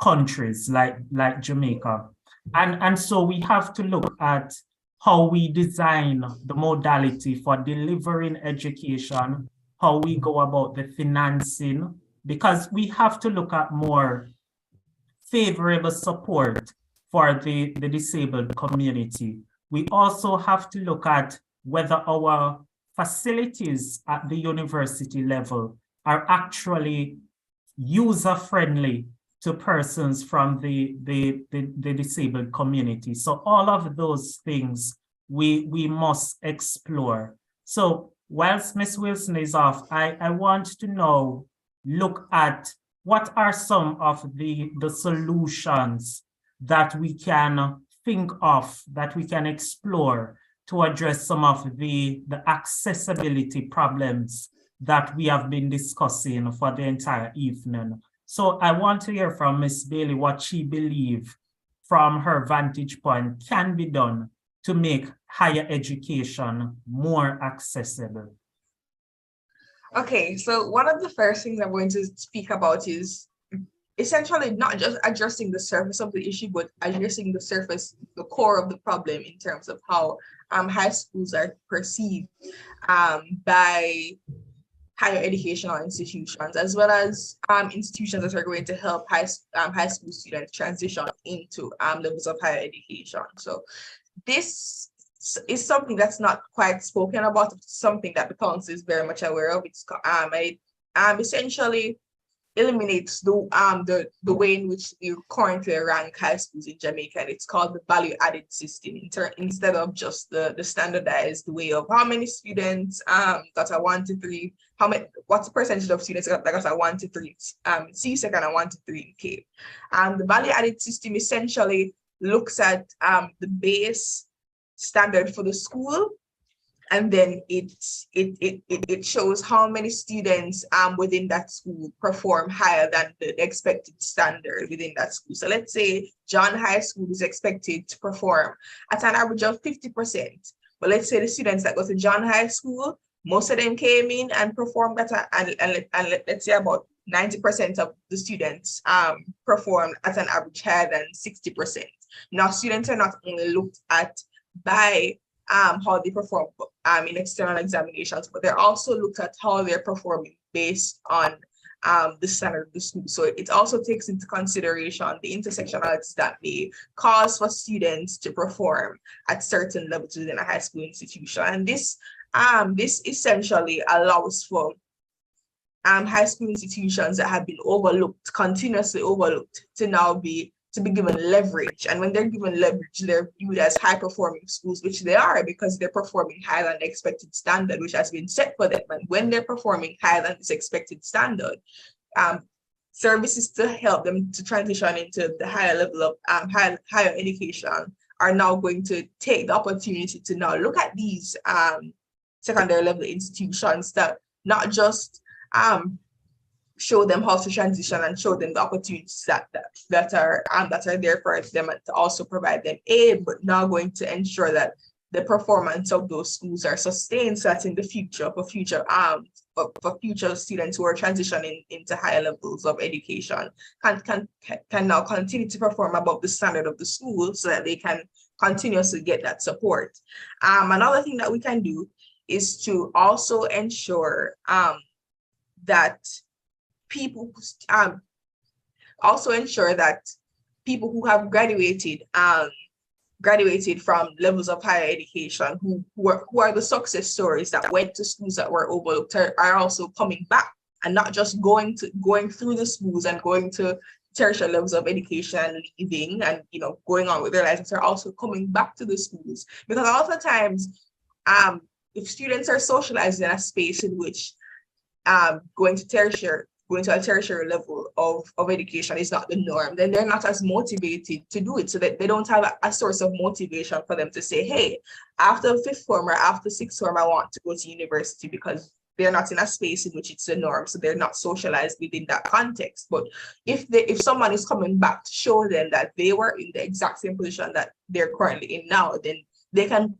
countries like Jamaica. And so we have to look at how we design the modality for delivering education, how we go about the financing, because we have to look at more favorable support for the disabled community. We also have to look at whether our facilities at the university level are actually user-friendly to persons from the disabled community. So all of those things we must explore. So whilst Ms. Wilson is off, I want to now look at what are some of the solutions that we can think of, that we can explore to address some of the accessibility problems that we have been discussing for the entire evening. So I want to hear from Ms. Bailey what she believes from her vantage point can be done to make higher education more accessible. Okay, so one of the first things I'm going to speak about is essentially not just addressing the surface of the issue, but addressing the core of the problem in terms of how high schools are perceived by higher educational institutions, as well as institutions that are going to help high school students transition into levels of higher education. So this is something that's not quite spoken about, something that the council is very much aware of. It's essentially eliminates the way in which we currently rank high schools in Jamaica. It's called the value-added system instead of just the standardized way of how many students that are 1 to 3 what's the percentage of students that got a 1 to 3 CSEC and a 1 to 3 in CAPE. The value-added system essentially looks at the base standard for the school, and then it shows how many students within that school perform higher than the expected standard within that school. So let's say John High School is expected to perform at an average of 50%. But let's say the students that go to John High School, most of them came in and performed better, and let's say about 90% of the students performed at an average higher than 60%. Now, students are not only looked at by how they perform in external examinations, but they're also looked at how they're performing based on the standard of the school. So it also takes into consideration the intersectionalities that may cause for students to perform at certain levels within a high school institution. And this essentially allows for high school institutions that have been overlooked, continuously overlooked, to now be given leverage. And when they're given leverage, they're viewed as high-performing schools, which they are, because they're performing higher than the expected standard, which has been set for them. And when they're performing higher than this expected standard, services to help them to transition into the higher level of higher education are now going to take the opportunity to now look at these secondary level institutions that not just show them how to transition and show them the opportunities that are there for them, and to also provide them aid, but now going to ensure that the performance of those schools are sustained, so that in the future, for future students who are transitioning into higher levels of education can now continue to perform above the standard of the school, so that they can continuously get that support. Another thing that we can do is to also ensure that people who have graduated from levels of higher education, who are the success stories that went to schools that were overlooked, are also coming back, and not just going through the schools and going to tertiary levels of education and leaving and going on with their lives. They're also coming back to the schools, because a lot of times if students are socialized in a space in which going to a tertiary level of education is not the norm, then they're not as motivated to do it, so that they don't have a source of motivation for them to say, hey, after fifth form or after sixth form, I want to go to university, because they're not in a space in which it's the norm, so they're not socialized within that context. But if someone is coming back to show them that they were in the exact same position that they're currently in now, then they can,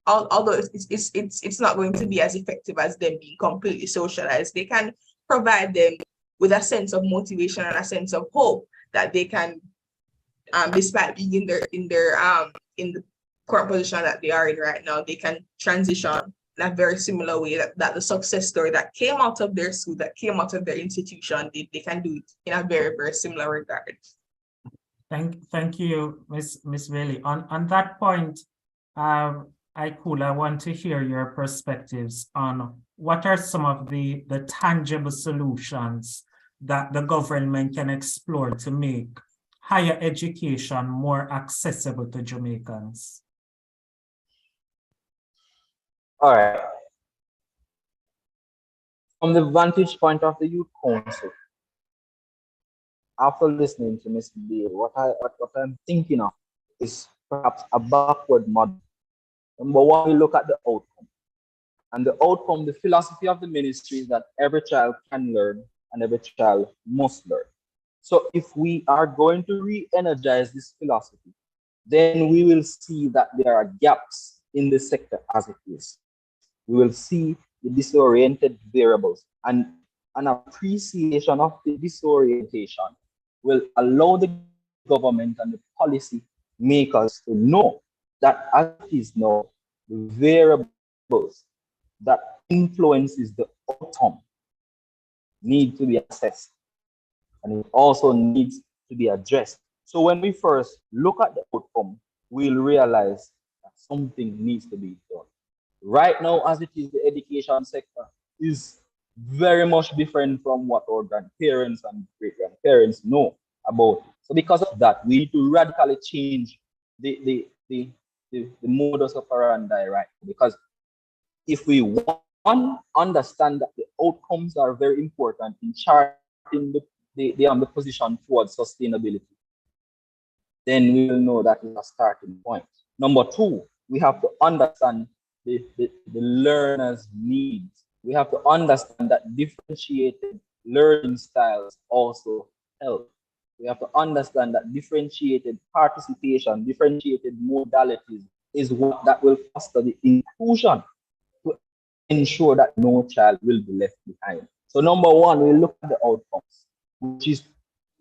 although it's not going to be as effective as them being completely socialized, they can provide them with a sense of motivation and a sense of hope that they can, despite being in the current position that they are in right now, they can transition in a very similar way that the success story that came out of their school, that came out of their institution, they can do it in a very, very similar regard. Thank you, Ms. Bailey. On that point, I want to hear your perspectives on what are some of the tangible solutions that the government can explore to make higher education more accessible to Jamaicans. All right. From the vantage point of the Youth Council, after listening to Ms. Bailey, what I'm thinking of is perhaps a backward model. Number one, we look at the outcome. And the outcome, the philosophy of the ministry is that every child can learn and every child must learn. So if we are going to re-energize this philosophy, then we will see that there are gaps in the sector as it is. We will see the disoriented variables, and an appreciation of the disorientation will allow the government and the policy makers to know that as it is now, the variables that influences the outcome need to be assessed, and it also needs to be addressed. So when we first look at the outcome, we'll realize that something needs to be done. Right now, as it is, the education sector is very much different from what our grandparents and great-grandparents know about. So because of that, we need to radically change the modus operandi, right? Because if we understand that the outcomes are very important in charting the position towards sustainability, then we will know that is a starting point. Number two, we have to understand the learner's needs. We have to understand that differentiated learning styles also help. We have to understand that differentiated participation, differentiated modalities is what that will foster the inclusion to ensure that no child will be left behind. So number one, we look at the outcomes, which is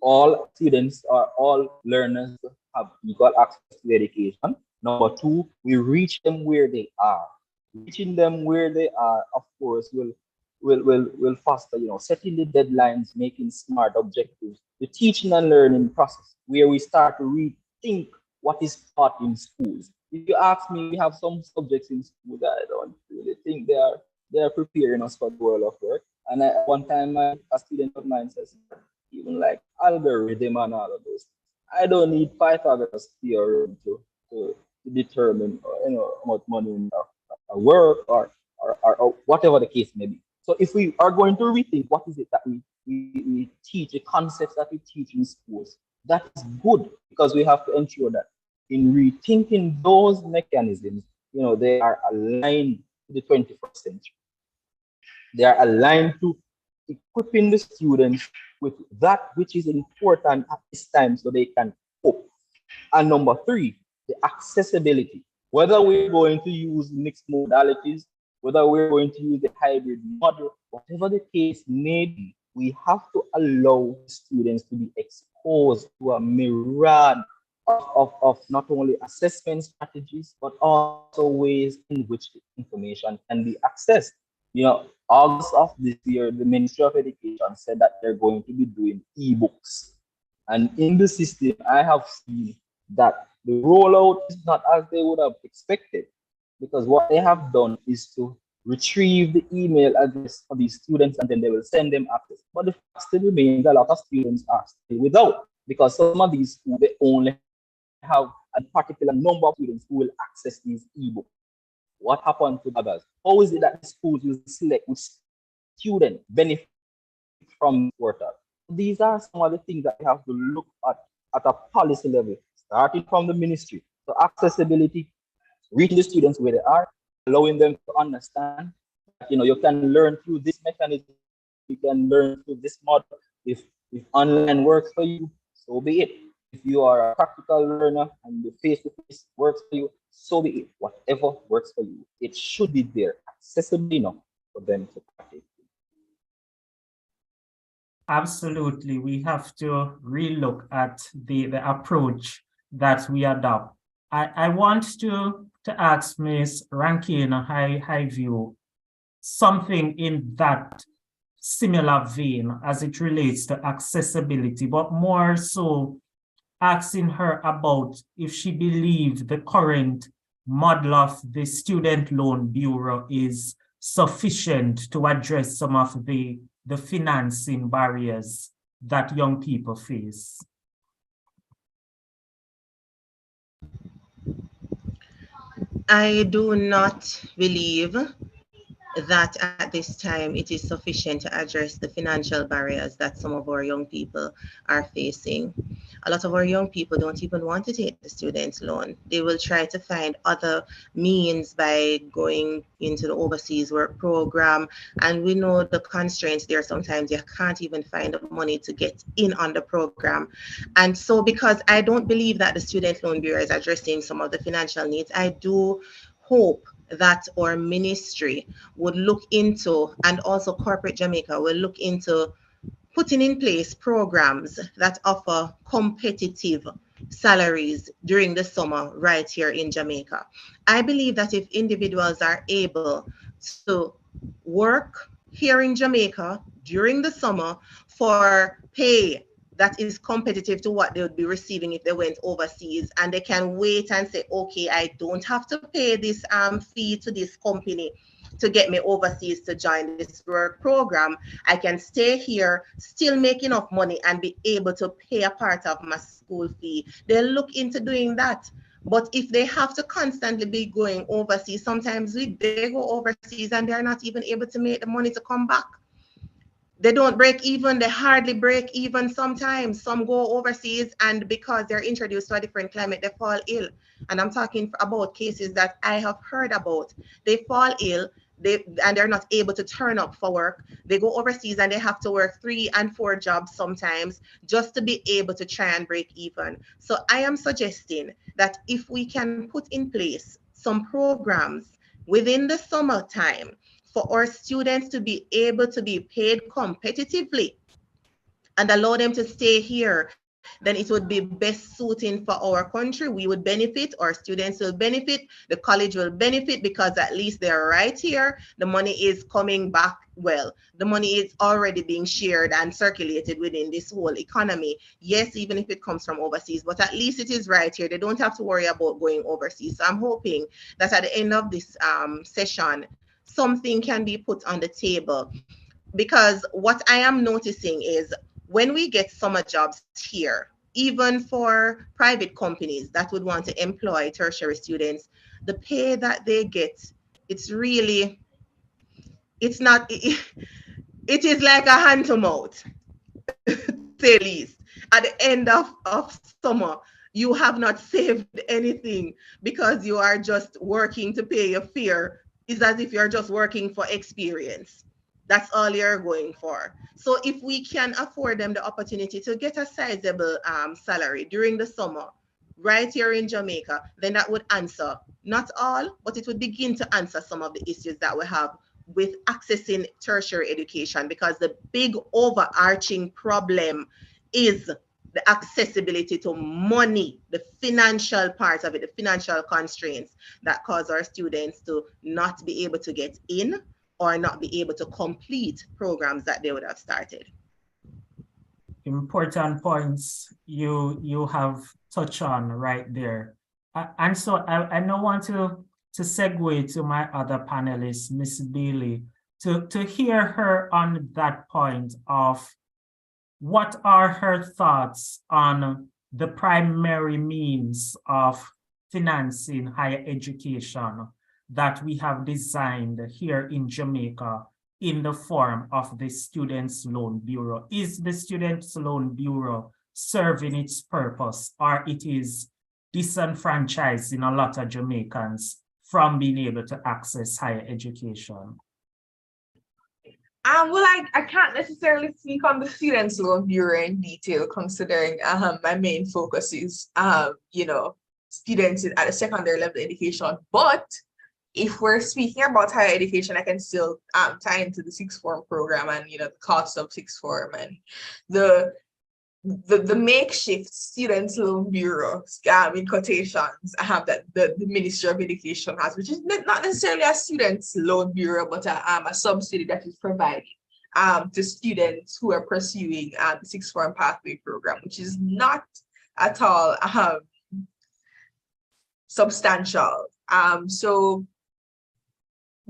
all students or all learners have equal access to education. Number two, we reach them where they are. Reaching them where they are, of course, will foster, setting the deadlines, making smart objectives, the teaching and learning process, where we start to rethink what is taught in schools. If you ask me, we have some subjects in school that I don't really think they are preparing us for the world of work. And one time, a student of mine says, even like algorithm and all of those, I don't need Pythagoras theorem to determine, how much money in our work or whatever the case may be. So if we are going to rethink what is it that we teach, the concepts that we teach in schools, that is good, because we have to ensure that in rethinking those mechanisms, they are aligned to the 21st century. They are aligned to equipping the students with that which is important at this time so they can cope. And number three, the accessibility. Whether we're going to use mixed modalities, whether we're going to use the hybrid model, whatever the case may be, we have to allow students to be exposed to a myriad of not only assessment strategies, but also ways in which the information can be accessed. August of this year, the Ministry of Education said that they're going to be doing ebooks. And in the system, I have seen that the rollout is not as they would have expected, because what they have done is to retrieve the email address of these students and then they will send them access. But the fact still remains, a lot of students are still without, because some of these schools, they only have a particular number of students who will access these ebooks. What happened to others? How is it that the schools will select which student benefit from the portal? These are some of the things that we have to look at a policy level, starting from the ministry. So accessibility, reaching the students where they are, allowing them to understand that, you can learn through this mechanism, you can learn through this model. If online works for you, so be it. If you are a practical learner and the face-to-face works for you, so be it. Whatever works for you, it should be there, accessible enough for them to practice. Absolutely. We have to relook at the approach that we adopt. I want to ask Ms. Rankin Highview something in that similar vein as it relates to accessibility, but more so asking her about if she believes the current model of the Student Loan Bureau is sufficient to address some of the financing barriers that young people face. I do not believe that at this time it is sufficient to address the financial barriers that some of our young people are facing. A lot of our young people don't even want to take the student loan. They will try to find other means by going into the overseas work program. And we know the constraints there. Sometimes you can't even find the money to get in on the program. And so because I don't believe that the Student Loan Bureau is addressing some of the financial needs, I do hope that our ministry would look into, and also corporate Jamaica will look into, putting in place programs that offer competitive salaries during the summer right here in Jamaica. I believe that if individuals are able to work here in Jamaica during the summer for pay that is competitive to what they would be receiving if they went overseas, and they can wait and say, okay, I don't have to pay this fee to this company to get me overseas to join this work program. I can stay here, still make enough money and be able to pay a part of my school fee. They'll look into doing that. But if they have to constantly be going overseas, sometimes they go overseas and they're not even able to make the money to come back. They don't break even, they hardly break even sometimes. Some go overseas and because they're introduced to a different climate, they fall ill. And I'm talking about cases that I have heard about. They fall ill, and they're not able to turn up for work. They go overseas and they have to work 3 and 4 jobs sometimes just to be able to try and break even. So I am suggesting that if we can put in place some programs within the summertime for our students to be able to be paid competitively and allow them to stay here, then it would be best suiting for our country. We would benefit, our students will benefit, the college will benefit because at least they're right here. The money is coming back well. The money is already being shared and circulated within this whole economy. Yes, even if it comes from overseas, but at least it is right here. They don't have to worry about going overseas. So I'm hoping that at the end of this session, something can be put on the table, because what I am noticing is when we get summer jobs here, even for private companies that would want to employ tertiary students, the pay that they get, it's not, it is like a hand to mouth, say least. At the end of summer, you have not saved anything because you are just working to pay your fare. It's as if you're just working for experience. That's all you're going for. So if we can afford them the opportunity to get a sizable salary during the summer, right here in Jamaica, then that would answer, not all, but it would begin to answer some of the issues that we have with accessing tertiary education, because the big overarching problem is the accessibility to money, the financial part of it, the financial constraints that cause our students to not be able to get in or not be able to complete programs that they would have started. Important points you have touched on right there. And so I now want to segue to my other panelist, Ms. Bailey, to hear her on that point of what are her thoughts on the primary means of financing higher education that we have designed here in Jamaica in the form of the Students' Loan Bureau. Is the Students' Loan Bureau serving its purpose, or it is disenfranchising a lot of Jamaicans from being able to access higher education? Well, I can't necessarily speak on the Students' Loan Bureau in detail, considering my main focus is, students at a secondary level education. But if we're speaking about higher education, I can still tie into the sixth form program and the cost of sixth form and the makeshift Students' Loan Bureau, in quotations, that the Ministry of Education has, which is not necessarily a Students' Loan Bureau, but a subsidy that is provided to students who are pursuing the sixth form pathway program, which is not at all substantial. So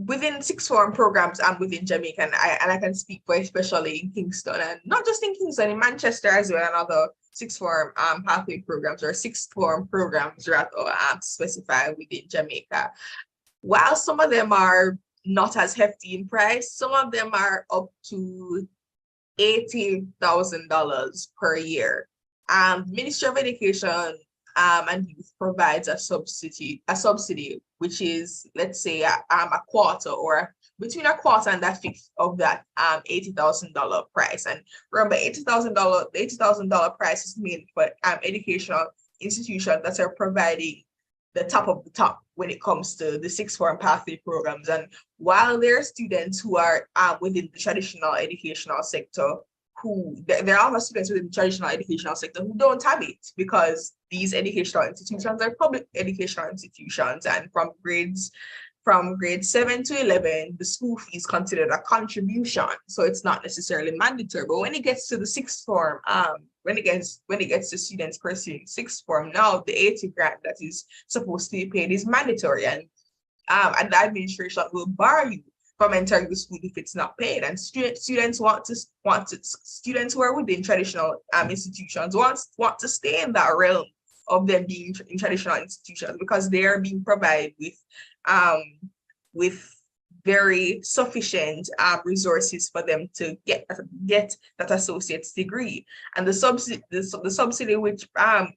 within sixth form programs within Jamaica, and I can speak for especially in Kingston, and not just in Kingston, in Manchester as well, and other sixth form pathway programs or sixth form programs rather specified within Jamaica. While some of them are not as hefty in price, some of them are up to $80,000 per year. Ministry of Education and Youth provides a subsidy, which is, let's say, a quarter or between a quarter and a fifth of that $80,000 price. And remember, the $80,000 price is made for educational institutions that are providing the top of the top when it comes to the sixth form pathway programs. And while there are students who are within the traditional educational sector, there are other students within the traditional educational sector who don't have it, because these educational institutions are public educational institutions, and from grades 7 to 11, the school fee is considered a contribution, so it's not necessarily mandatory. But when it gets to the sixth form, when it gets to students pursuing sixth form, now the 80 grand that is supposed to be paid is mandatory, and the administration will bar you from entering the school if it's not paid. And students students who are within traditional institutions want to stay in that realm of them being in traditional institutions, because they are being provided with very sufficient resources for them to get that associate's degree. And the subsidy which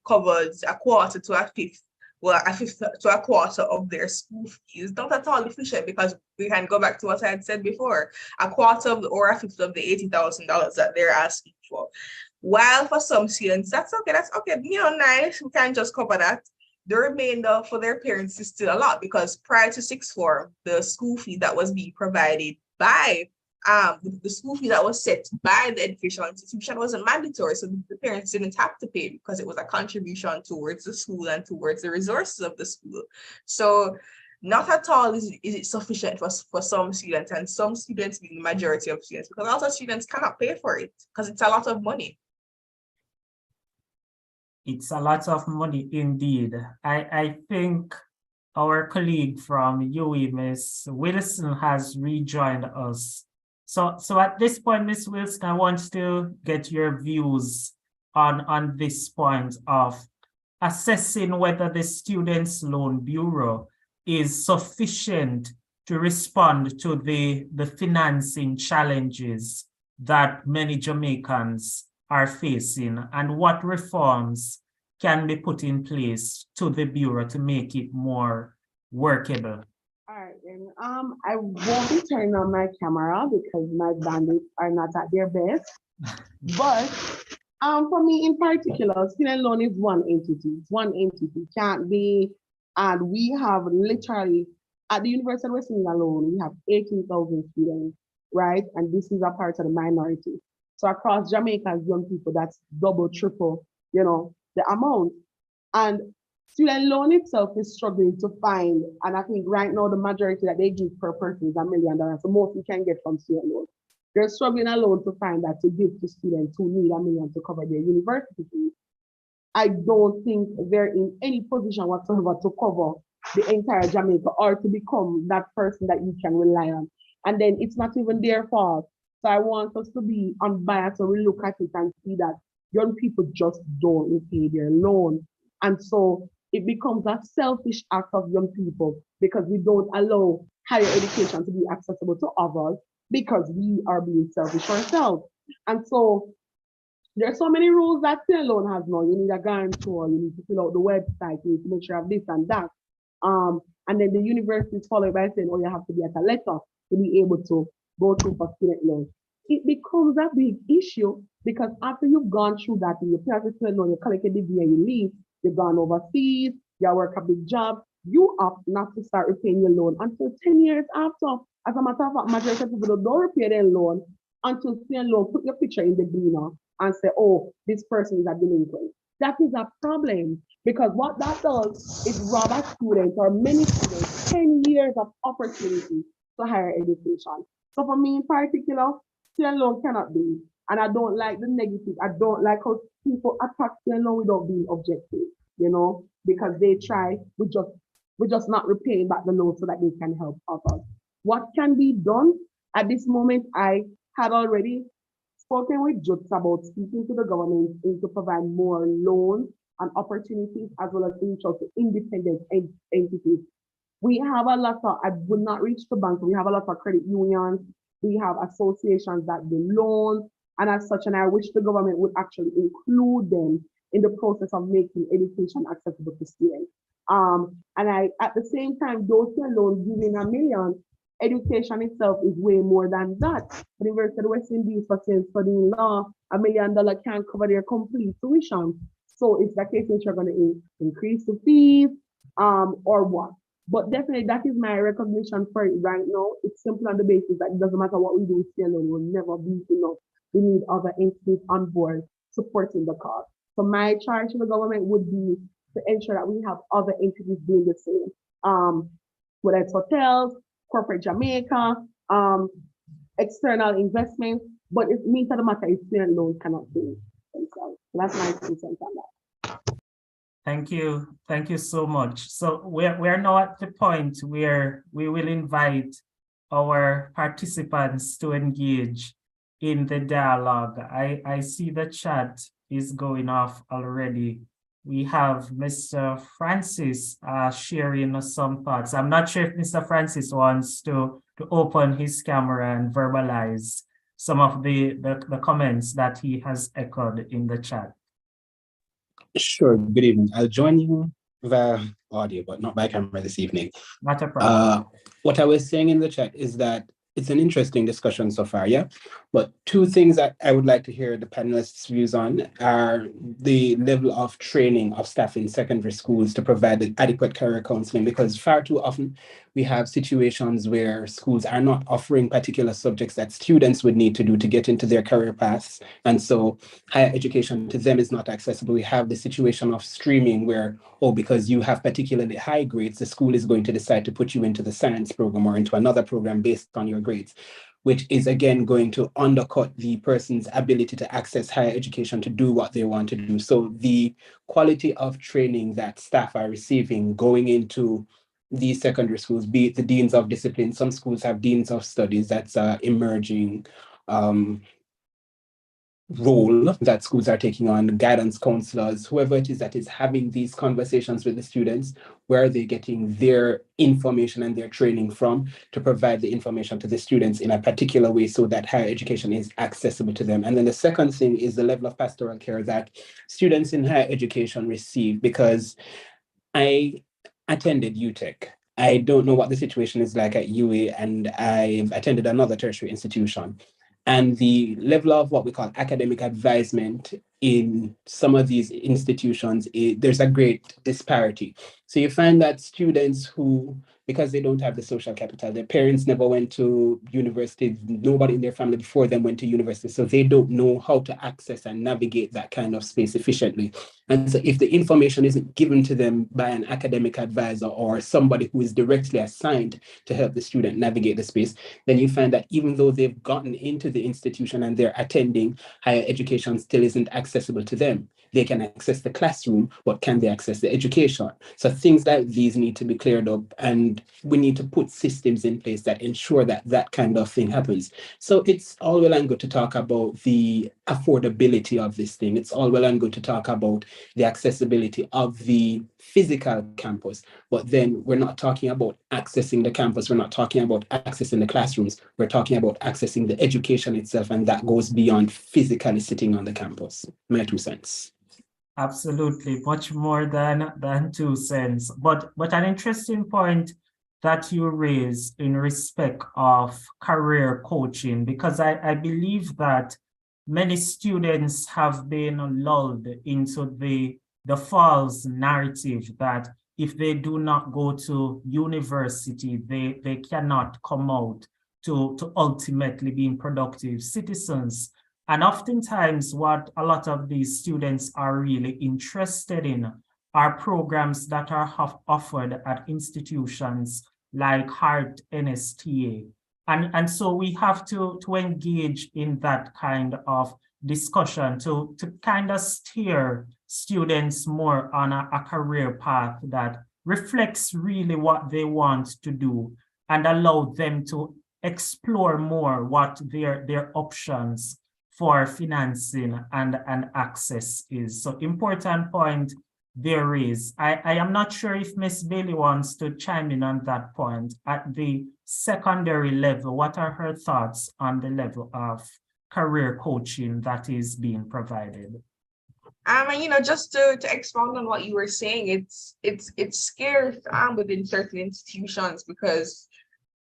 covers a quarter to a fifth, well, a fifth to a quarter of their school fees, not at all efficient, because we can go back to what I had said before, a quarter of or a fifth of the $80,000 that they're asking for. While for some students, that's okay, nice, we can just cover that. The remainder for their parents is still a lot, because prior to sixth form, the school fee that was being provided by the school fee that was set by the educational institution wasn't mandatory, so the parents didn't have to pay because it was a contribution towards the school and towards the resources of the school. So not at all is it sufficient for some students, and some students being the majority of students, because a lot of students cannot pay for it because it's a lot of money. It's a lot of money indeed. I think our colleague from UWI, Ms. Wilson, has rejoined us. So at this point, Ms. Wilson, I want to get your views on this point of assessing whether the Students' Loan Bureau is sufficient to respond to the financing challenges that many Jamaicans are facing, and what reforms can be put in place to the Bureau to make it more workable. All right, then I won't be turning on my camera because my bandits are not at their best. But for me in particular, student loan is one entity. It's one entity, can't be, and we have literally at the University of West Indies alone, we have 18,000 students, right? And this is a part of the minority. So across Jamaica's young people, that's double, triple, the amount. And student loan itself is struggling to find, and I think right now the majority that they give per person is $1 million. So most you can get from student loan. They're struggling alone to find that to give to students who need $1 million to cover their university fees. I don't think they're in any position whatsoever to cover the entire Jamaica or to become that person that you can rely on. And then it's not even their fault. So I want us to be unbiased, so we look at it and see that young people just don't repay their loan. And so it becomes a selfish act of young people because we don't allow higher education to be accessible to others because we are being selfish ourselves. And so there's so many rules that student loan has now. You need a guarantor, you need to fill out the website, you need to make sure you have this and that. And then the university is followed by saying, oh, you have to be at a letter to be able to go through for student loan. It becomes a big issue because after you've gone through that, you pay off the student loan, you collect a degree and you leave, you've gone overseas, you work a big job, you opt not to start repaying your loan until 10 years after. As a matter of fact, majority of people don't repay their loan until student loan, put your picture in the Beamer and say, oh, this person is a delinquent. That is a problem because what that does is rob a student or many students 10 years of opportunity to higher education. So for me in particular, student loan cannot be. And I don't like the negative. I don't like how people attack student loan without being objective, because they try, we're just not repaying back the loan so that they can help others. What can be done at this moment? I had already spoken with Jutes about speaking to the government to provide more loans and opportunities as well as reach out to independent entities. We have a lot of, I would not reach the bank, we have a lot of credit unions, we have associations that do loans, and as such, and I wish the government would actually include them in the process of making education accessible to students. And I, at the same time, those alone giving $1 million, education itself is way more than that. The University of West Indies, for studying law, $1 million can't cover their complete tuition. So it's the case that you're going to increase the fees or what. But definitely that is my recognition for it right now. It's simply on the basis that it doesn't matter what we do, still will never be enough. We need other entities on board supporting the cause. So my charge to the government would be to ensure that we have other entities doing the same. Whether it's hotels, corporate Jamaica, external investments, but it means that the matter is student loans cannot do themselves. So that's my 2 cents on that. Thank you. Thank you so much. So we're now at the point where we will invite our participants to engage in the dialogue. I see the chat is going off already. we have Mr. Francis sharing some thoughts. I'm not sure if Mr. Francis wants to open his camera and verbalize some of the comments that he has echoed in the chat. Sure. Good evening. I'll join you via audio, but not by camera this evening. Not a problem. What I was saying in the chat is that it's an interesting discussion so far, yeah? But two things that I would like to hear the panelists' views on are the level of training of staff in secondary schools to provide adequate career counseling, because far too often we have situations where schools are not offering particular subjects that students would need to do to get into their career paths. And so higher education to them is not accessible. We have the situation of streaming where, oh, because you have particularly high grades, the school is going to decide to put you into the science program or into another program based on your grades, which is again going to undercut the person's ability to access higher education to do what they want to do. So the quality of training that staff are receiving going into these secondary schools, be it the deans of discipline, some schools have deans of studies, that's emerging role that schools are taking on, guidance counselors, whoever it is that is having these conversations with the students, where are they getting their information and their training from to provide the information to the students in a particular way so that higher education is accessible to them. And then the second thing is the level of pastoral care that students in higher education receive, because I attended UTech. I don't know what the situation is like at UA, and I've attended another tertiary institution. And the level of what we call academic advisement in some of these institutions, there's a great disparity. So you find that students who, because they don't have the social capital, their parents never went to university, nobody in their family before them went to university, so they don't know how to access and navigate that kind of space efficiently. And so if the information isn't given to them by an academic advisor or somebody who is directly assigned to help the student navigate the space, then you find that even though they've gotten into the institution and they're attending, higher education still isn't accessible to them. They can access the classroom, but can they access the education? So things like these need to be cleared up, and we need to put systems in place that ensure that that kind of thing happens. So it's all well and good to talk about the affordability of this thing. It's all well and good to talk about the accessibility of the physical campus, but then we're not talking about accessing the campus. We're not talking about accessing the classrooms. We're talking about accessing the education itself, and that goes beyond physically sitting on the campus. My 2 cents. Absolutely, much more than 2 cents. But an interesting point that you raise in respect of career coaching, because I believe that many students have been lulled into the false narrative that if they do not go to university, they cannot come out to ultimately being productive citizens. And oftentimes what a lot of these students are really interested in are programs that are offered at institutions like Hart NSTA. And so we have to engage in that kind of discussion to kind of steer students more on a career path that reflects really what they want to do and allow them to explore more what their options for financing and access is. So important point there is. I am not sure if Ms. Bailey wants to chime in on that point. At the secondary level, what are her thoughts on the level of career coaching that is being provided? And just to expound on what you were saying, it's scarce within certain institutions, because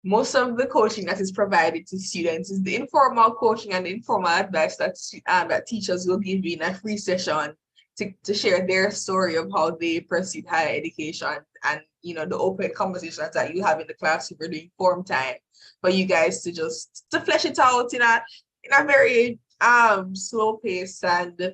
most of the coaching that is provided to students is the informal coaching and the informal advice that teachers will give you in a free session to share their story of how they pursued higher education, and the open conversations that you have in the classroom during form time for you guys to flesh it out in a very slow pace and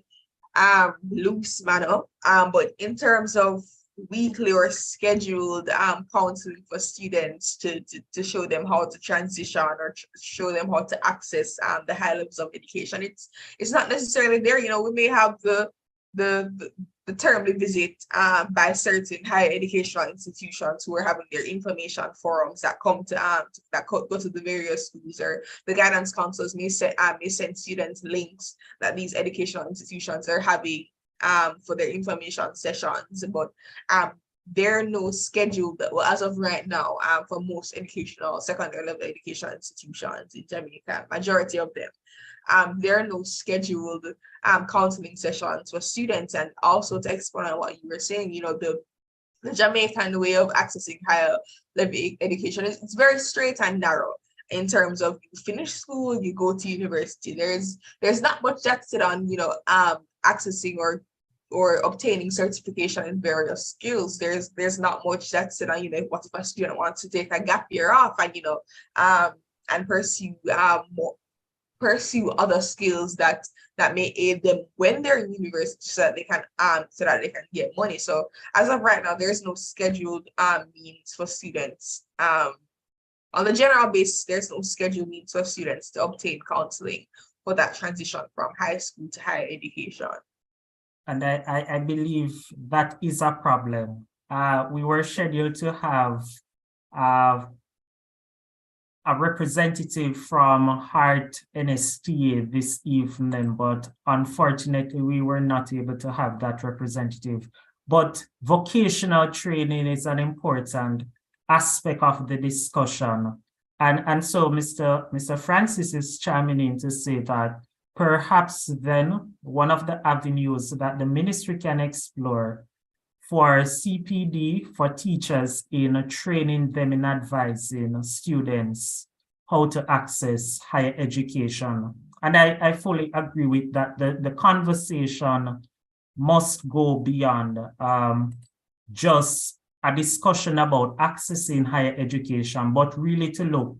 loose manner. But in terms of weekly or scheduled counseling for students to show them how to transition or show them how to access the high levels of education, it's not necessarily there. We may have the termly visit by certain higher educational institutions who are having their information forums that come to go to the various schools, or the guidance counselors may send students links that these educational institutions are having for their information sessions, but there are no scheduled, well, as of right now, for most educational, secondary level education institutions in Jamaica, majority of them, there are no scheduled counseling sessions for students. And also to expand on what you were saying, you know, the Jamaican way of accessing higher level education is, it's very straight and narrow in terms of you finish school, you go to university. There's not much that's said on, you know, accessing or obtaining certification in various skills. There's not much that's said on, you know, what if a student wants to take a gap year off and, you know, and pursue other skills that may aid them when they're in university, so that they can get money. So as of right now, there's no scheduled means for students. On the general basis, there's no scheduled means for students to obtain counseling for that transition from high school to higher education. And I believe that is a problem. We were scheduled to have a representative from Heart NSTA this evening, but unfortunately we were not able to have that representative. But vocational training is an important aspect of the discussion. And so Mr. Francis is chiming in to say that perhaps then one of the avenues that the ministry can explore for CPD, for teachers in training them in advising students how to access higher education. And I fully agree with that. The conversation must go beyond just a discussion about accessing higher education, but really to look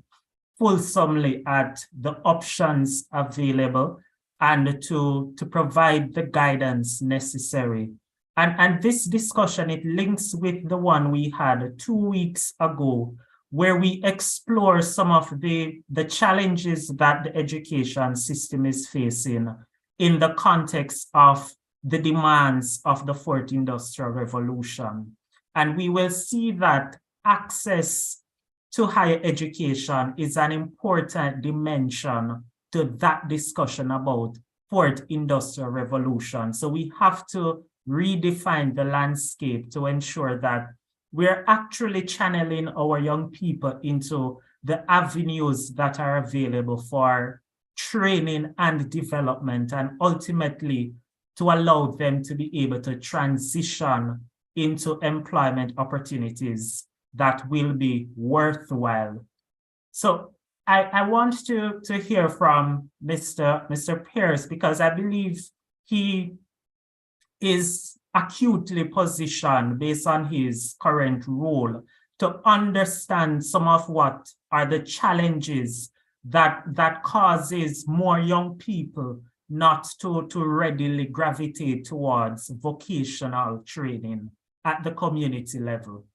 fulsomely at the options available and to provide the guidance necessary. And this discussion, it links with the one we had 2 weeks ago, where we explore some of the challenges that the education system is facing in the context of the demands of the fourth industrial revolution. And we will see that access to higher education is an important dimension to that discussion about fourth industrial revolution. So we have to redefine the landscape to ensure that we're actually channeling our young people into the avenues that are available for training and development, and ultimately to allow them to be able to transition into employment opportunities that will be worthwhile. So I want to hear from Mr. Pierce, because I believe he is acutely positioned based on his current role to understand some of what are the challenges that causes more young people not to readily gravitate towards vocational training at the community level.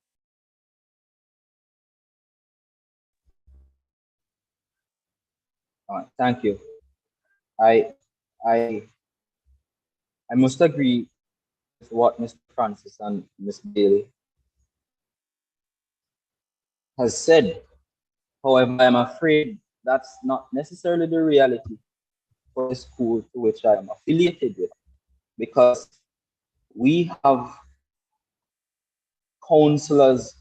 Thank you. I must agree with what Mr. Francis and Ms. Bailey has said. However, I'm afraid that's not necessarily the reality for the school to which I am affiliated with, because we have counselors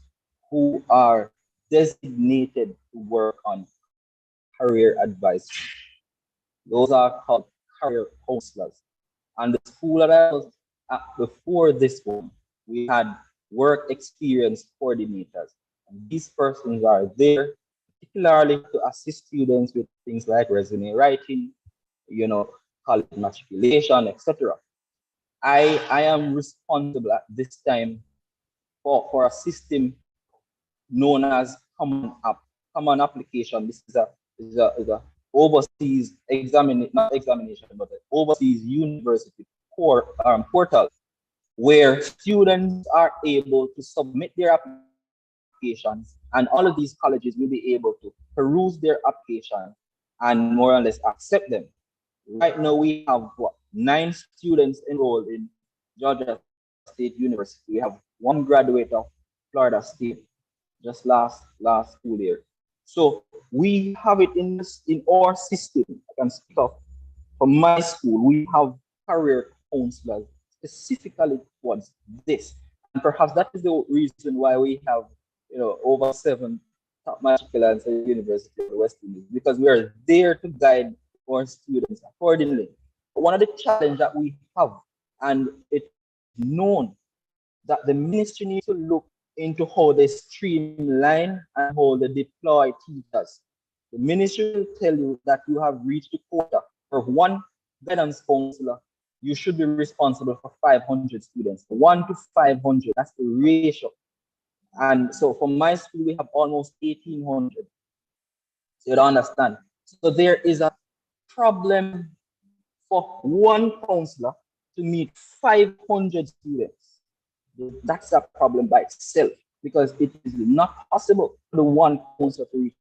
who are designated to work on career advice. Those are called career counselors. And the school that I was at before this one, we had work experience coordinators. And these persons are there particularly to assist students with things like resume writing, college matriculation, etc. I am responsible at this time for a system known as Common Application. This is a overseas not examination, but an overseas university portal where students are able to submit their applications, and all of these colleges will be able to peruse their application and more or less accept them. Right now, we have 9 students enrolled in Georgia State University. We have 1 graduate of Florida State just last school year. So we have it in our system. I can speak of from my school. We have career counselors specifically towards this. And perhaps that is the reason why we have, over 7 top matriculants at the University of the West Indies, because we are there to guide our students accordingly. One of the challenges that we have, and it's known that the ministry needs to look into how they streamline and how they deploy teachers. The ministry will tell you that you have reached the quota for one guidance counselor. You should be responsible for 500 students, 1 to 500. That's the ratio. And so for my school, we have almost 1,800. So you don't understand. So there is a problem for one counselor to meet 500 students. That's a problem by itself, because it is not possible for the one counselor to reach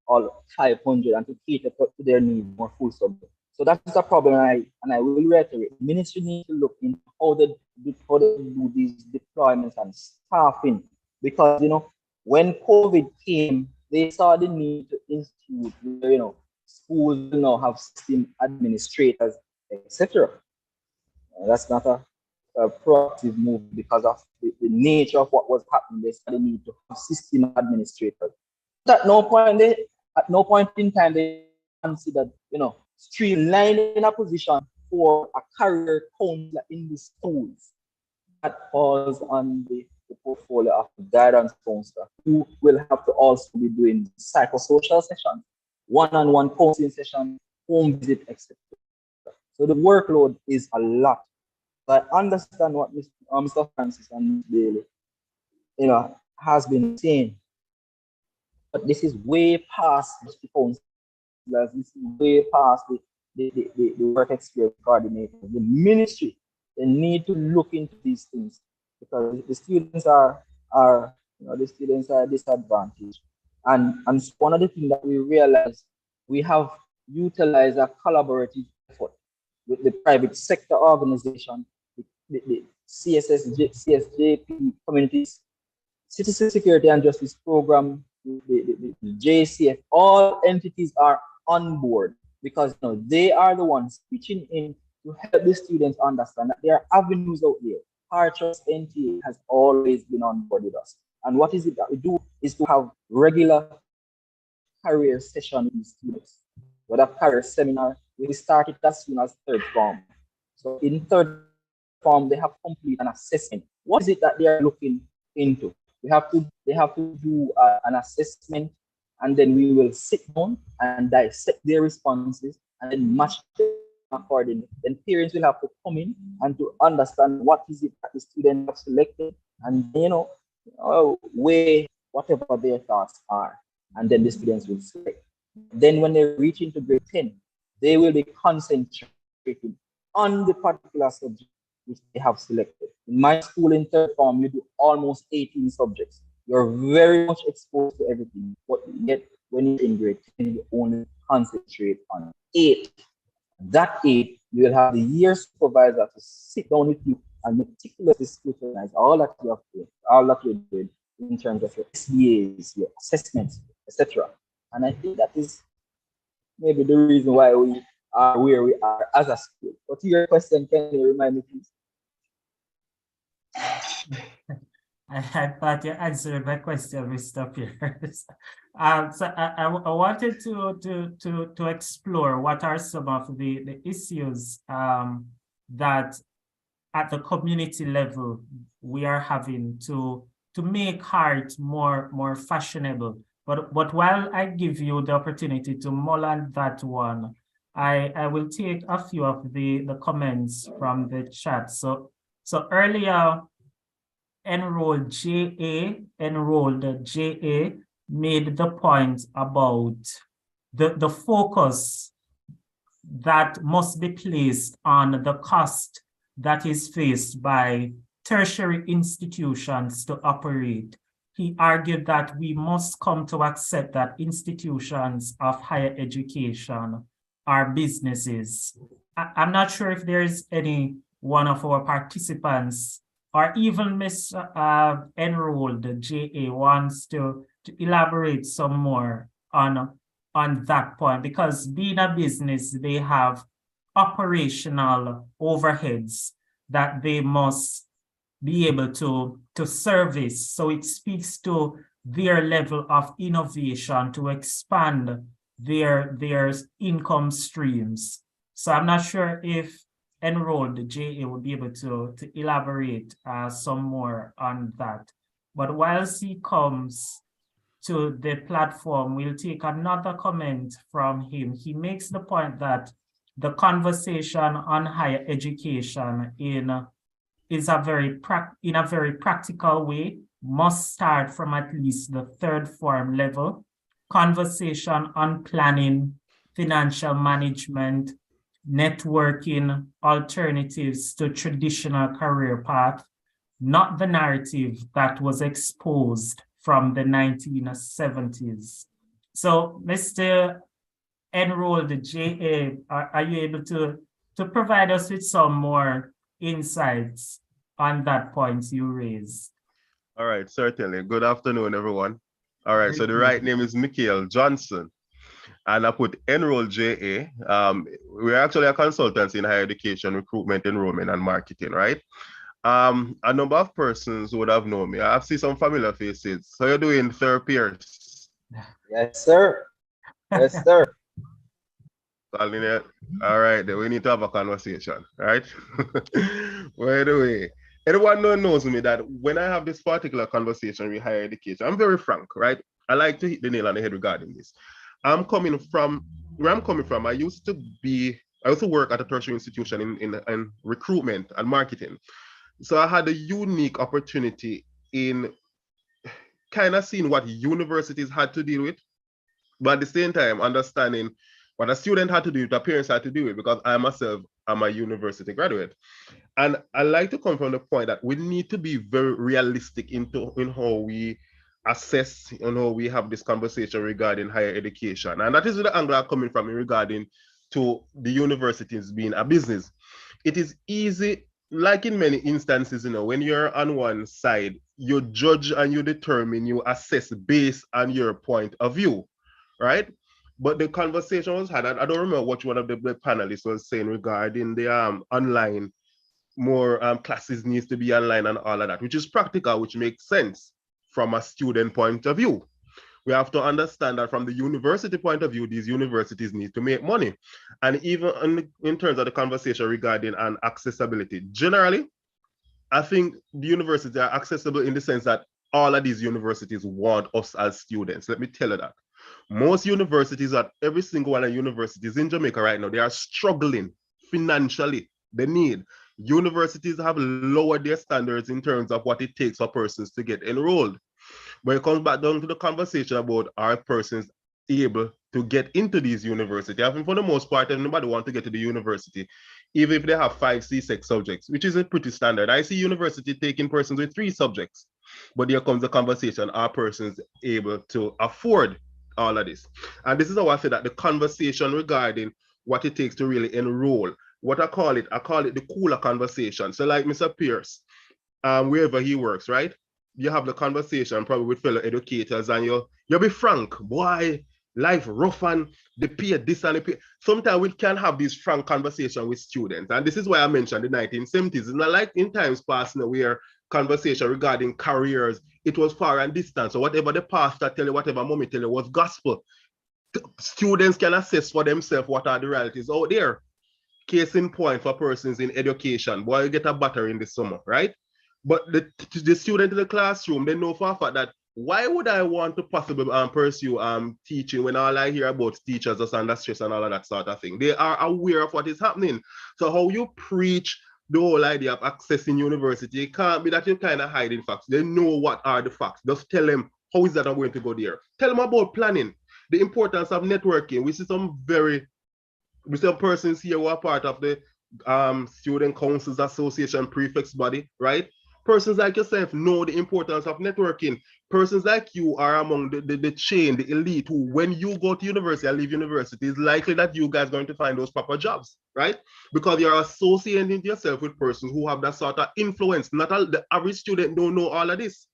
all 500 and to cater to their needs more full subject. So that's a problem, and I will reiterate, the ministry needs to look into how they do these deployments and staffing, because when COVID came, they saw the need to institute, schools now have system administrators, etc. That's not a proactive move because of the nature of what was happening. They saw the need to have system administrators. At no point in time they considered, streamlining a position for a career counselor in the schools. That falls on the portfolio of the guidance counselor, who will have to also be doing psychosocial sessions, one-on-one counseling sessions, home visit, etc. So the workload is a lot. But I understand what Mr. Francis and Ms. Bailey, has been saying. But this is way past the counselors. This is way past the work experience coordinator. The ministry, they need to look into these things, because the students are disadvantaged. And one of the things that we realize, we have utilized a collaborative effort with the private sector organization, the CSJP communities, Citizen Security and Justice Program, the JCF, all entities are on board, because they are the ones pitching in to help the students understand that there are avenues out there. HeartTrust NTA has always been on board with us. And what is it that we do is to have regular career sessions with students. We have career seminar. We started as soon as third form. So in third form, they have complete an assessment. What is it that they are looking into? They have to do an assessment, and then we will sit down and dissect their responses and then match them accordingly. Then parents will have to come in and to understand what is it that the students have selected, and weigh whatever their thoughts are, and then the students will select. Then when they reach into grade 10, they will be concentrating on the particular subject which they have selected. In my school in third form, you do almost 18 subjects. You're very much exposed to everything, but yet when you're in grade 10, you only concentrate on 8. That 8, you will have the year supervisor to sit down with you and meticulously scrutinize all that you have to do, all that you're doing in terms of your SBAs, your assessments, etc. And I think that is maybe the reason why we are where we are as a school. But to your question, can you remind me, please? I thought you answered my question, Mr. Pierce. So I wanted to explore what are some of the issues that at the community level we are having to make HEART more fashionable. But while I give you the opportunity to mull on that one, I will take a few of the comments from the chat. So earlier, Enrolled JA made the point about the focus that must be placed on the cost that is faced by tertiary institutions to operate. He argued that we must come to accept that institutions of higher education are businesses. I'm not sure if there's any one of our participants or even Ms. Enrolled JA wants to elaborate some more on that point, because being a business, they have operational overheads that they must be able to service. So it speaks to their level of innovation to expand their income streams. So I'm not sure if Enrolled JA would be able to elaborate some more on that. But whilst he comes to the platform, we'll take another comment from him. He makes the point that the conversation on higher education in a very practical way must start from at least the third form level. Conversation on planning, financial management, networking, alternatives to traditional career path, not the narrative that was exposed from the 1970s. So, Mr. Enrolled JA, are you able to provide us with some more insights on that point you raised? All right, certainly. Good afternoon, everyone. All right, so the right name is Michael Johnson, and I put Enrolled JA. We're actually a consultancy in higher education, recruitment, enrollment, and marketing, right? A number of persons would have known me. I've seen some familiar faces. So you're doing, Sir Pierce? Yes, sir. Yes, sir. All right, then we need to have a conversation, right? By the way, everyone knows me that when I have this particular conversation with higher education, I'm very frank, right? I like to hit the nail on the head regarding this. I'm coming from where I'm coming from. I used to work at a tertiary institution in recruitment and marketing. So I had a unique opportunity in kind of seeing what universities had to deal with, but at the same time, understanding what a student had to do, the parents had to do it, because I myself am a university graduate. And I like to come from the point that we need to be very realistic in how we assess and how we have this conversation regarding higher education. And that is the angle I'm coming from regarding to the universities being a business. It is easy, like in many instances, when you're on one side, you judge and you determine, you assess based on your point of view, right? But the conversation was had, I don't remember what one of the panelists was saying regarding the online, more classes needs to be online and all of that, which is practical, which makes sense from a student point of view. We have to understand that from the university point of view, these universities need to make money. And even in terms of the conversation regarding accessibility, generally, I think the universities are accessible in the sense that all of these universities want us as students. Let me tell you that. Most universities, at every single one of universities in Jamaica right now, they are struggling financially. They need. Universities have lowered their standards in terms of what it takes for persons to get enrolled. When it comes back down to the conversation about are persons able to get into these universities, I think for the most part, everybody wants to get to the university, even if they have 5 C6 subjects, which is a pretty standard. I see university taking persons with 3 subjects, but here comes the conversation, are persons able to afford all of this? And this is how I say that the conversation regarding what it takes to really enroll, what I call it the cooler conversation. So like Mr. Pierce, wherever he works, right? You have the conversation probably with fellow educators and you be frank, boy, life rough and they pay this and they pay. Sometimes we can have this frank conversation with students. And this is why I mentioned the 1970s. It's not like in times past where conversation regarding careers, it was far and distant. So whatever the pastor tell you, whatever mommy tell you was gospel. Students can assess for themselves what are the realities out there. Case in point for persons in education, boy, you get a battery in the summer, right? But the student in the classroom, they know for a fact that why would I want to possibly pursue teaching when all I hear about teachers just under stress and all of that sort of thing? They are aware of what is happening. So how you preach the whole idea of accessing university, it can't be that you're kind of hiding facts. They know what are the facts. Just tell them, how is that I'm going to go there? Tell them about planning, the importance of networking. We see some persons here who are part of the Student Councils Association prefects body, right? Persons like yourself know the importance of networking. Persons like you are among the chain, the elite, who when you go to university and leave university, it's likely that you guys are going to find those proper jobs, right? Because you're associating yourself with persons who have that sort of influence. Not all the average student don't know all of this.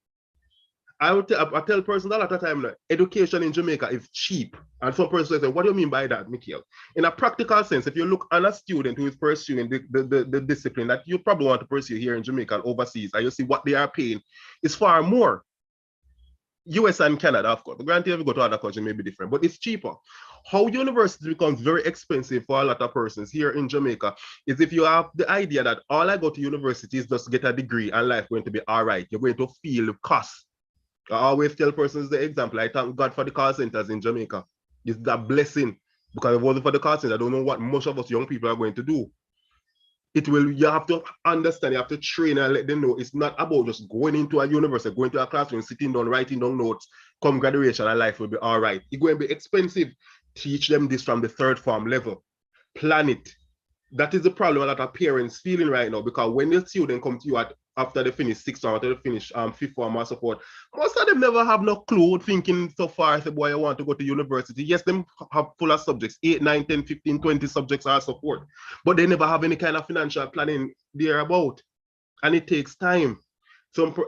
I tell persons a lot of time that education in Jamaica is cheap. And some persons say, what do you mean by that, Mikhail? In a practical sense, if you look on a student who is pursuing the discipline that you probably want to pursue here in Jamaica and overseas, and you see what they are paying is far more. US and Canada, of course. Granted, if you go to other countries, it may be different, but it's cheaper. How university becomes very expensive for a lot of persons here in Jamaica is if you have the idea that all I go to university is just to get a degree and life going to be all right. You're going to feel the cost. I always tell persons the example. I thank God for the call centers in Jamaica. It's that blessing, because if it wasn't for the call centers, I don't know what most of us young people are going to do. You have to understand, you have to train and let them know it's not about just going into a university, going to a classroom, sitting down, writing down notes, come graduation and life will be all right. It's going to be expensive. Teach them this from the third form level. Plan it. That is the problem a lot of parents feeling right now, because when the student come to you after they finish sixth form, after they finish fifth form or so forth, most of them never have no clue, thinking so far, say, boy, I want to go to university. Yes, them have full of subjects, 8, 9, 10, 15, 20 subjects or so forth, but they never have any kind of financial planning there about, and it takes time.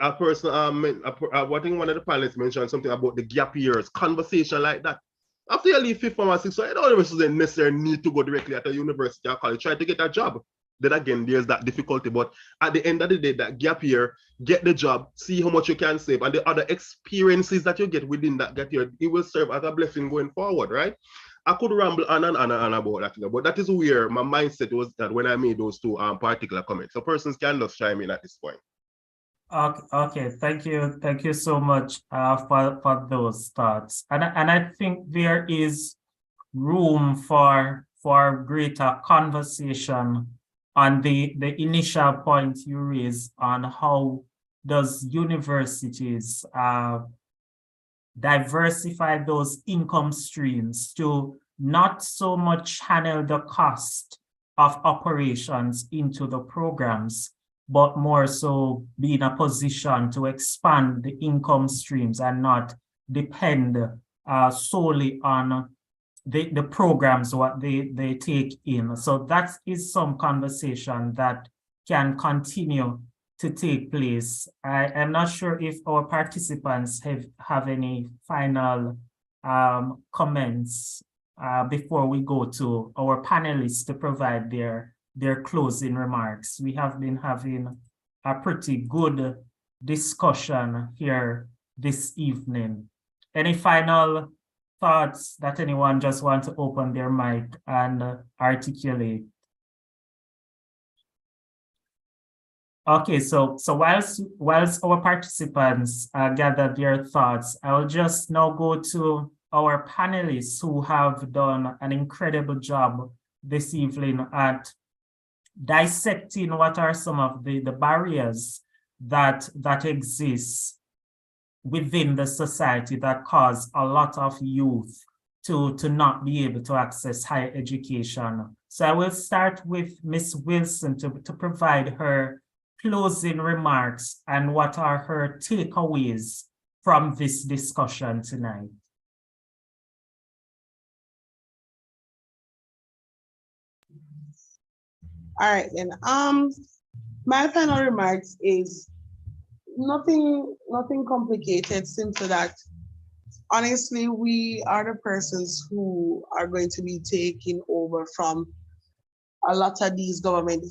A person, I think one of the panelists mentioned something about the gap years, conversation like that. After you leave fifth form or sixth form, you don't necessarily need to go directly at a university or college, try to get a job. Then again, there's that difficulty. But at the end of the day, that gap year, get the job, see how much you can save, and the other experiences that you get within that gap year, it will serve as a blessing going forward, right? I could ramble on and about that, but that is where my mindset was that when I made those two particular comments. So persons can just chime in at this point. Okay, thank you so much for those thoughts, and I think there is room for greater conversation on the initial point you raised on how does universities diversify those income streams to not so much channel the cost of operations into the programs, but more so be in a position to expand the income streams and not depend solely on the programs, what they take in. So that is some conversation that can continue to take place. I am not sure if our participants have any final comments before we go to our panelists to provide their closing remarks. We have been having a pretty good discussion here this evening. Any final thoughts that anyone just want to open their mic and articulate? Okay, so whilst our participants gather their thoughts, I'll just now go to our panelists who have done an incredible job this evening at dissecting what are some of the barriers that exist within the society that cause a lot of youth to not be able to access higher education. So I will start with Ms. Wilson to provide her closing remarks and what are her takeaways from this discussion tonight. All right, then. My final remarks is nothing complicated, simply that honestly, we are the persons who are going to be taking over from a lot of these government,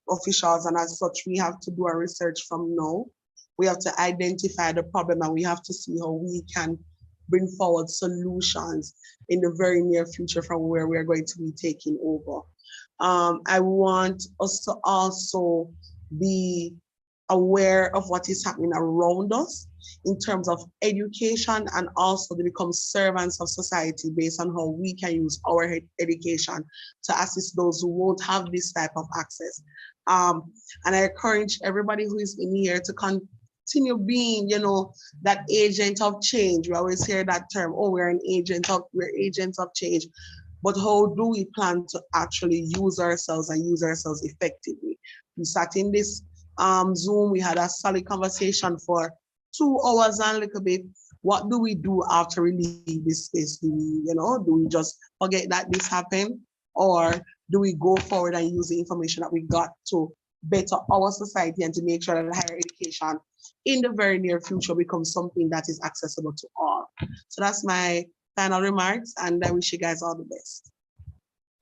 officials, and as such, we have to do our research from now. We have to identify the problem, and we have to see how we can bring forward solutions in the very near future from where we are going to be taking over. I want us to also be aware of what is happening around us in terms of education, and also to become servants of society based on how we can use our education to assist those who won't have this type of access. And I encourage everybody who is in here to continue being, that agent of change. We always hear that term, oh, we're agents of change. But how do we plan to actually use ourselves and use ourselves effectively? We sat in this Zoom, we had a solid conversation for 2 hours and a little bit. What do we do after we leave this space? Do we just forget that this happened? Or do we go forward and use the information that we got to better our society and to make sure that higher education in the very near future becomes something that is accessible to all. So that's my final remarks, and I wish you guys all the best.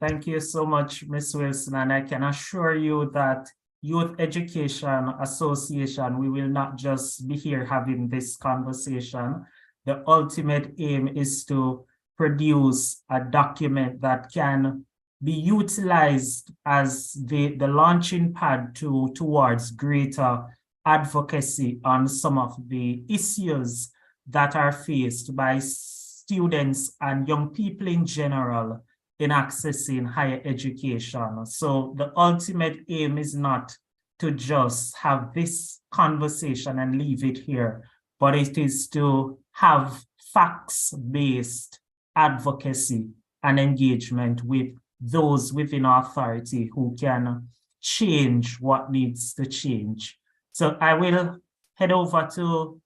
Thank you so much, Ms. Wilson, and I can assure you that Youth Education Association, we will not just be here having this conversation. The ultimate aim is to produce a document that can be utilized as the launching pad towards greater advocacy on some of the issues that are faced by students and young people in general in accessing higher education. So the ultimate aim is not to just have this conversation and leave it here, but it is to have facts-based advocacy and engagement with those within authority who can change what needs to change. So I will head over to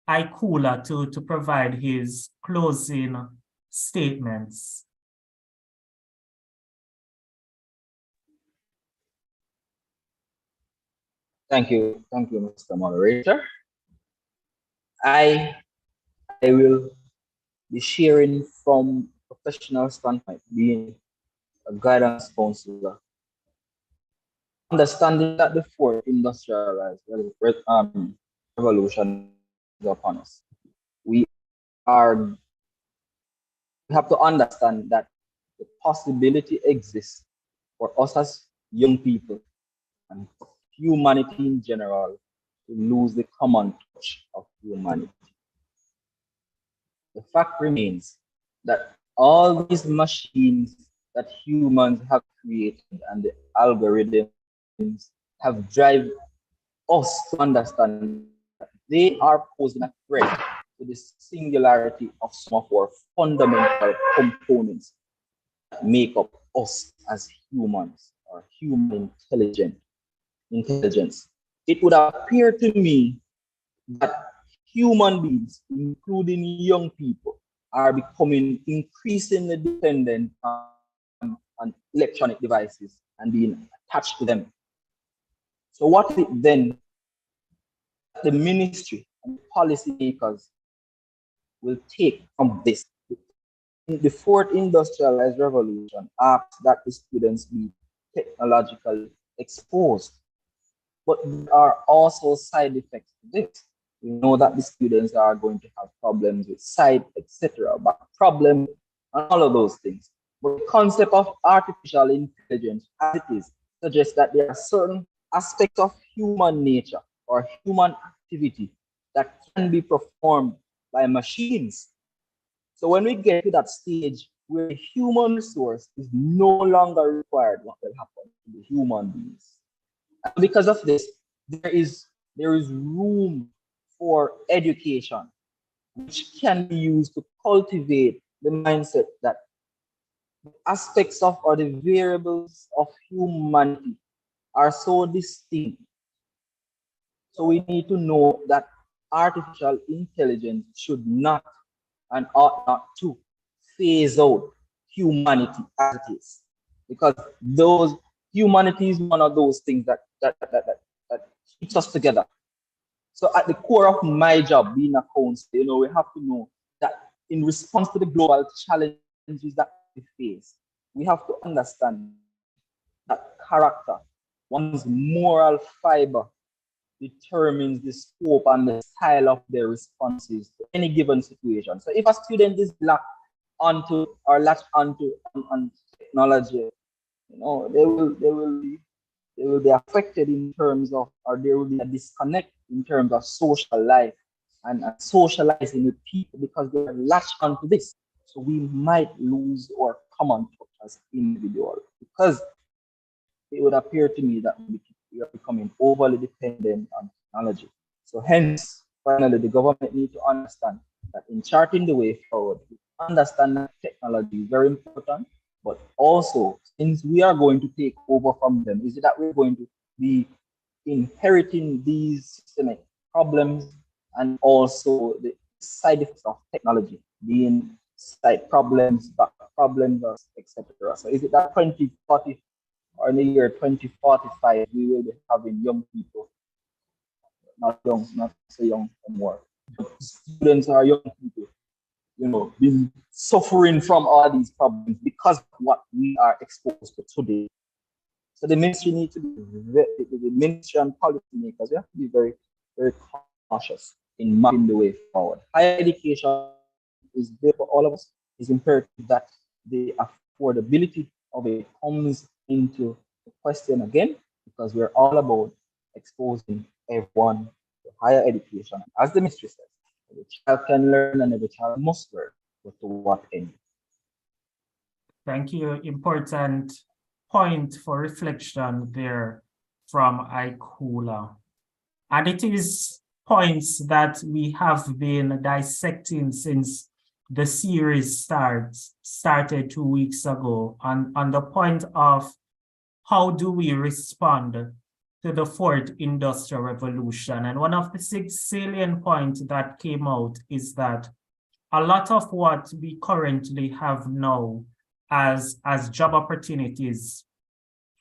Ikula to provide his closing statements. Thank you, Mr. Moderator. I will be sharing from professional standpoint, being a guidance counselor, understanding that the fourth industrialized revolution is upon us. We have to understand that the possibility exists for us as young people and humanity in general to lose the common touch of humanity. The fact remains that all these machines that humans have created and the algorithms have driven us to understand that they are posing a threat to the singularity of some of our fundamental components that make up us as humans or human intelligence. It would appear to me that human beings, including young people, are becoming increasingly dependent on electronic devices and being attached to them. So what is it then the ministry and policymakers will take from this? The fourth industrialized revolution asks that the students be technologically exposed. But there are also side effects to this. We know that the students are going to have problems with sight, etc., but problem and all of those things. But the concept of artificial intelligence, as it is, suggests that there are certain aspects of human nature or human activity that can be performed by machines. So when we get to that stage where human resource is no longer required, what will happen to the human beings? And because of this, there is room for education, which can be used to cultivate the mindset that the aspects of or the variables of humanity are so distinct. So we need to know that artificial intelligence should not and ought not to phase out humanity as it is, because humanity is one of those things that keeps us together. So at the core of my job, being a counselor, we have to know that in response to the global challenges that we face, we have to understand that character, one's moral fiber, determines the scope and the style of their responses to any given situation. So if a student is latched onto technology, they will be affected in terms of, or there will be a disconnect in terms of social life and socializing with people because they are latched onto this. So we might lose our common touch as individuals because it would appear to me that we are becoming overly dependent on technology. So hence, finally, the government needs to understand that in charting the way forward, we understand that technology is very important, but also, since we are going to take over from them, is it that we're going to be inheriting these systemic problems and also the side effects of technology, being side problems, back problems, etc. So is it that 2040 or in the year 2045, we will be having young people, not young, not so young anymore. Students are young people, been suffering from all these problems because of what we are exposed to today. So the ministry needs to be the ministry and policymakers, we have to be very, very cautious in mapping the way forward. Higher education is there for all of us. It's imperative that the affordability of it comes into the question again, because we're all about exposing everyone to higher education. As the ministry says, every child can learn and every child must learn, but to what end? Thank you. Important point for reflection there from Aikula. And it is points that we have been dissecting since the series started 2 weeks ago on the point of how do we respond to the fourth industrial revolution. And one of the 6 salient points that came out is that a lot of what we currently have now as job opportunities,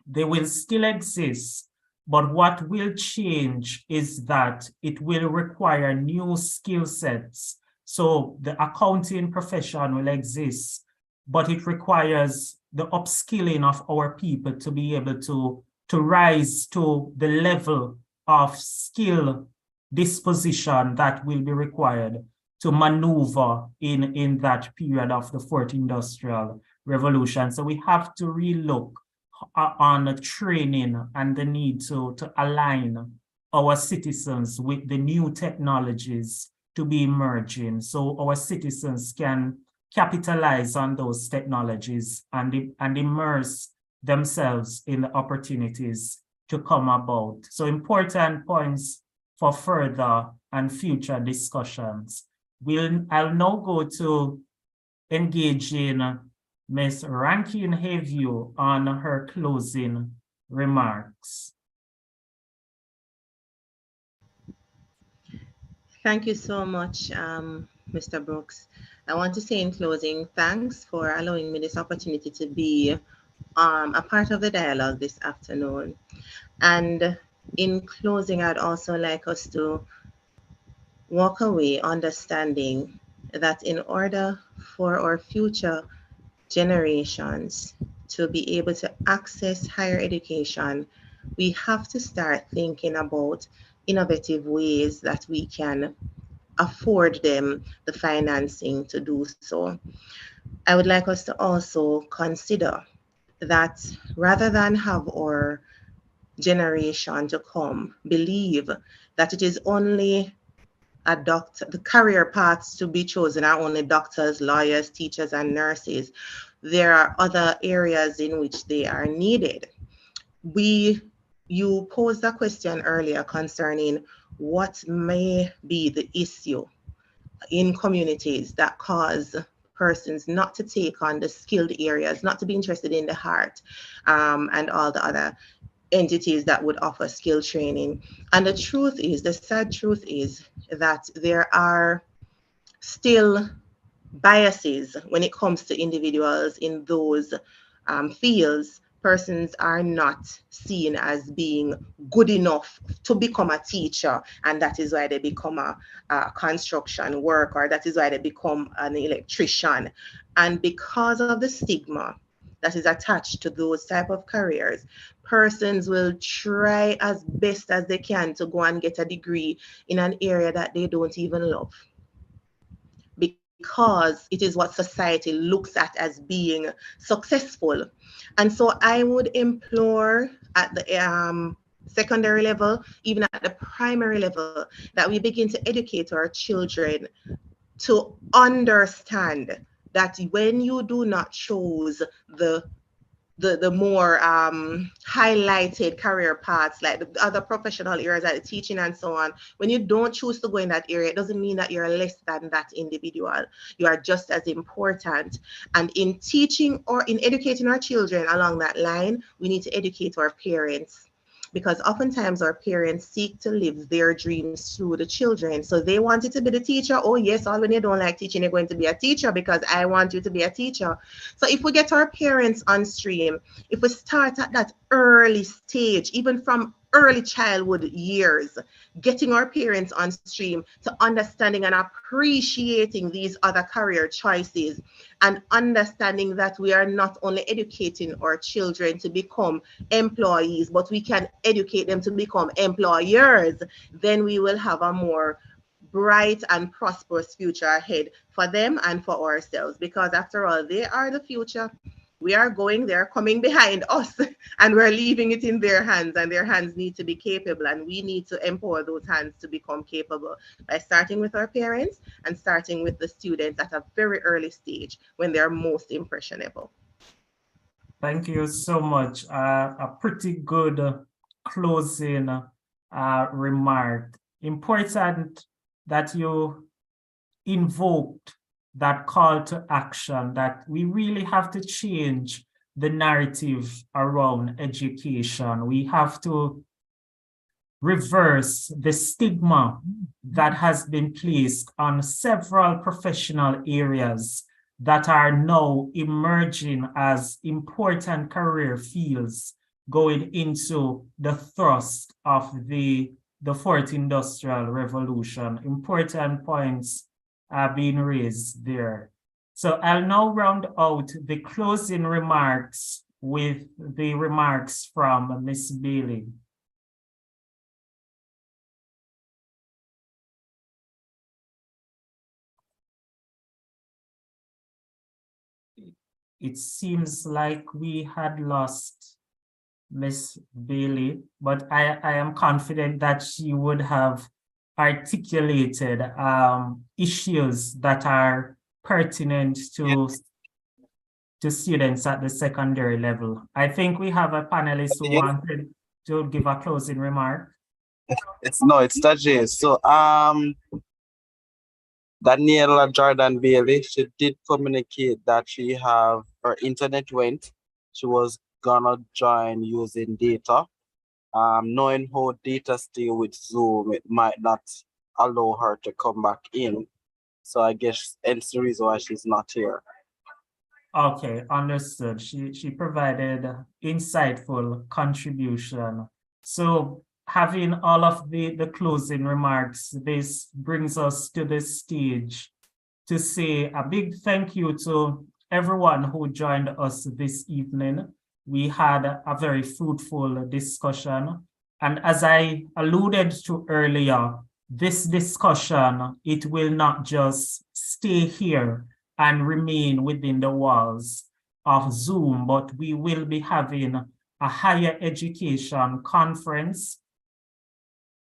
they will still exist, but what will change is that it will require new skill sets. So the accounting profession will exist, but it requires the upskilling of our people to be able to rise to the level of skill disposition that will be required to maneuver in that period of the fourth industrial revolution. So we have to relook on training and the need to align our citizens with the new technologies to be emerging, so our citizens can capitalize on those technologies and immerse themselves in the opportunities to come about. So important points for further and future discussions. I'll now go to engage in Ms. Rankin Hayview on her closing remarks. Thank you so much, Mr. Brooks. I want to say in closing, thanks for allowing me this opportunity to be a part of the dialogue this afternoon. And in closing, I'd also like us to walk away understanding that in order for our future generations to be able to access higher education, we have to start thinking about innovative ways that we can afford them the financing to do so. I would like us to also consider that rather than have our generation to come believe that it is only the career paths to be chosen are only doctors, lawyers, teachers, and nurses. There are other areas in which they are needed. You posed a question earlier concerning what may be the issue in communities that cause persons not to take on the skilled areas, not to be interested in the heart, and all the other entities that would offer skill training. And the truth is, the sad truth is that there are still biases when it comes to individuals in those fields. Persons are not seen as being good enough to become a teacher, and that is why they become a construction worker, that is why they become an electrician. And because of the stigma that is attached to those type of careers, persons will try as best as they can to go and get a degree in an area that they don't even love, because it is what society looks at as being successful. And so I would implore at the secondary level, even at the primary level, that we begin to educate our children to understand that when you do not choose the more highlighted career paths, like the other professional areas like teaching and so on, when you don't choose to go in that area, it doesn't mean that you're less than that individual. You are just as important. And in teaching or in educating our children along that line, we need to educate our parents. because oftentimes our parents seek to live their dreams through the children. So they wanted to be the teacher. Oh yes, all when you don't like teaching, you're going to be a teacher because I want you to be a teacher. So if we get our parents on stream, if we start at that early stage, even from early childhood years, getting our parents on stream to understanding and appreciating these other career choices, and understanding that we are not only educating our children to become employees, but we can educate them to become employers, then we will have a more bright and prosperous future ahead for them and for ourselves, because after all, they are the future. We are going, they're coming behind us, and we're leaving it in their hands, and their hands need to be capable, and we need to empower those hands to become capable by starting with our parents and starting with the students at a very early stage when they're most impressionable. Thank you so much. A pretty good closing remark. Important that you invoked that call to action, that we really have to change the narrative around education. We have to reverse the stigma that has been placed on several professional areas that are now emerging as important career fields going into the thrust of the fourth industrial revolution. Important points are being raised there. So I'll now round out the closing remarks with the remarks from Ms. Bailey. It seems like we had lost Ms. Bailey, but I am confident that she would have articulated issues that are pertinent to students at the secondary level. I think we have a panelist who wanted to give a closing remark. It's Tajay. So Daniela Jordan Bailey, she did communicate that she have her internet went. She was gonna join using data. Knowing how data stay with Zoom, it might not allow her to come back in. So I guess that's the reason why she's not here. Okay, understood. She provided insightful contribution. So having all of the closing remarks, this brings us to the stage to say a big thank you to everyone who joined us this evening. We had a very fruitful discussion. And as I alluded to earlier, this discussion, it will not just stay here and remain within the walls of Zoom, but we will be having a higher education conference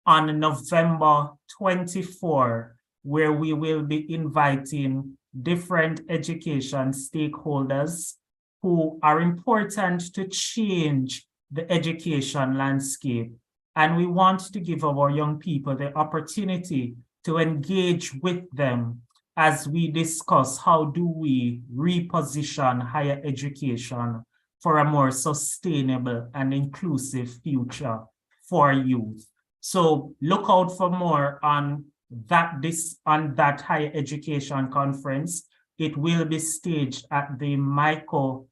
on November 24, where we will be inviting different education stakeholders who are important to change the education landscape. And we want to give our young people the opportunity to engage with them as we discuss how do we reposition higher education for a more sustainable and inclusive future for youth. So look out for more on that higher education conference. It will be staged at the Mico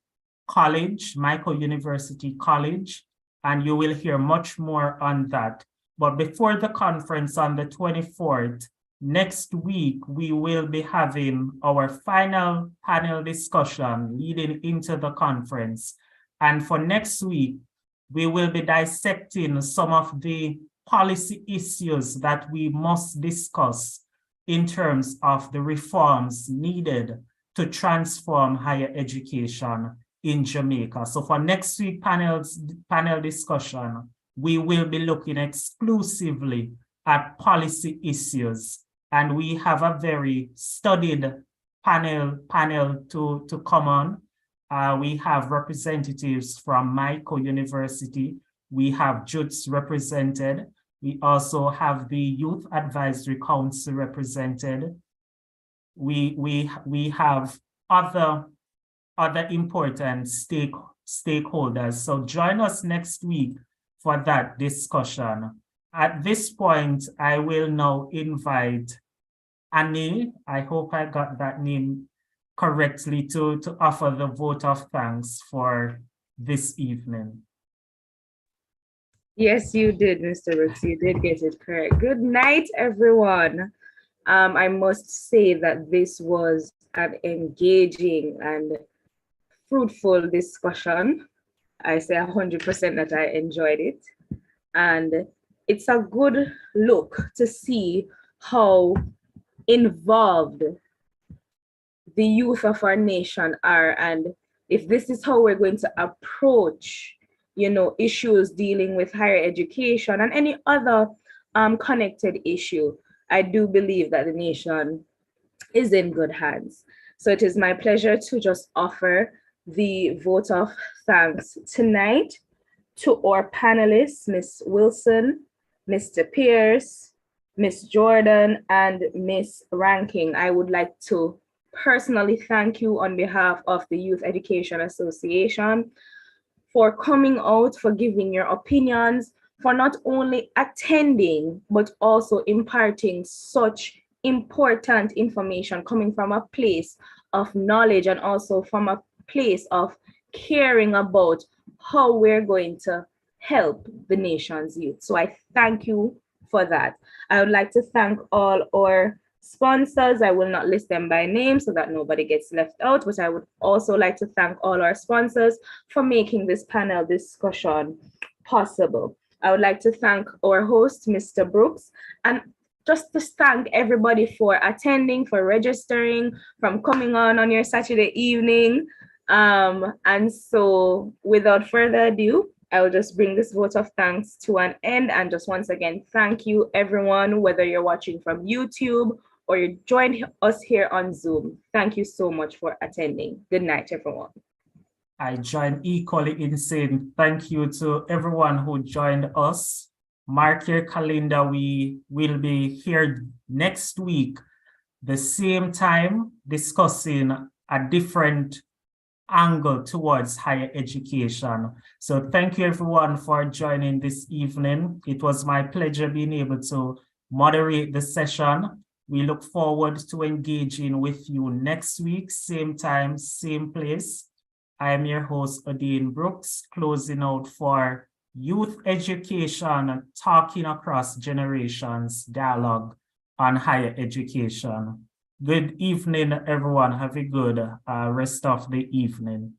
University College, and you will hear much more on that. But before the conference on the 24th, next week, we will be having our final panel discussion leading into the conference. And for next week, we will be dissecting some of the policy issues that we must discuss in terms of the reforms needed to transform higher education in Jamaica. So for next week panel discussion, we will be looking exclusively at policy issues, and we have a very studied panel to come on. We have representatives from Mico University. We have JUTS represented. We also have the Youth Advisory Council represented. We have other important stakeholders. So join us next week for that discussion. At this point, I will now invite Annie, I hope I got that name correctly, to offer the vote of thanks for this evening. Yes, you did, Mr. Brooks. You did get it correct. Good night, everyone. I must say that this was an engaging and fruitful discussion. I say 100% that I enjoyed it. And it's a good look to see how involved the youth of our nation are, and if this is how we're going to approach, you know, issues dealing with higher education and any other connected issue, I do believe that the nation is in good hands. So it is my pleasure to just offer the vote of thanks tonight to our panelists, Ms. Wilson, Mr. Pierce, Ms. Jordan, and Ms. Ranking. I would like to personally thank you on behalf of the Youth Education Association for coming out, for giving your opinions, for not only attending, but also imparting such important information coming from a place of knowledge and also from a place of caring about how we're going to help the nation's youth. So I thank you for that. I would like to thank all our sponsors. I will not list them by name so that nobody gets left out, but I would also like to thank all our sponsors for making this panel discussion possible. I would like to thank our host, Mr. Brooks, and just to thank everybody for attending, for registering, from coming on your Saturday evening. And so without further ado, I will just bring this vote of thanks to an end, and just once again, thank you everyone, whether you're watching from YouTube or you joined us here on Zoom. Thank you so much for attending. Good night, everyone. I join equally in saying thank you to everyone who joined us. Mark your calendar. We will be here next week, the same time, discussing a different angle towards higher education. So thank you everyone for joining this evening. It was my pleasure being able to moderate the session. We look forward to engaging with you next week, same time, same place. I am your host, Odin Brooks, closing out for Youth Education, Talking Across Generations, Dialogue on Higher Education. Good evening, everyone. Have a good rest of the evening.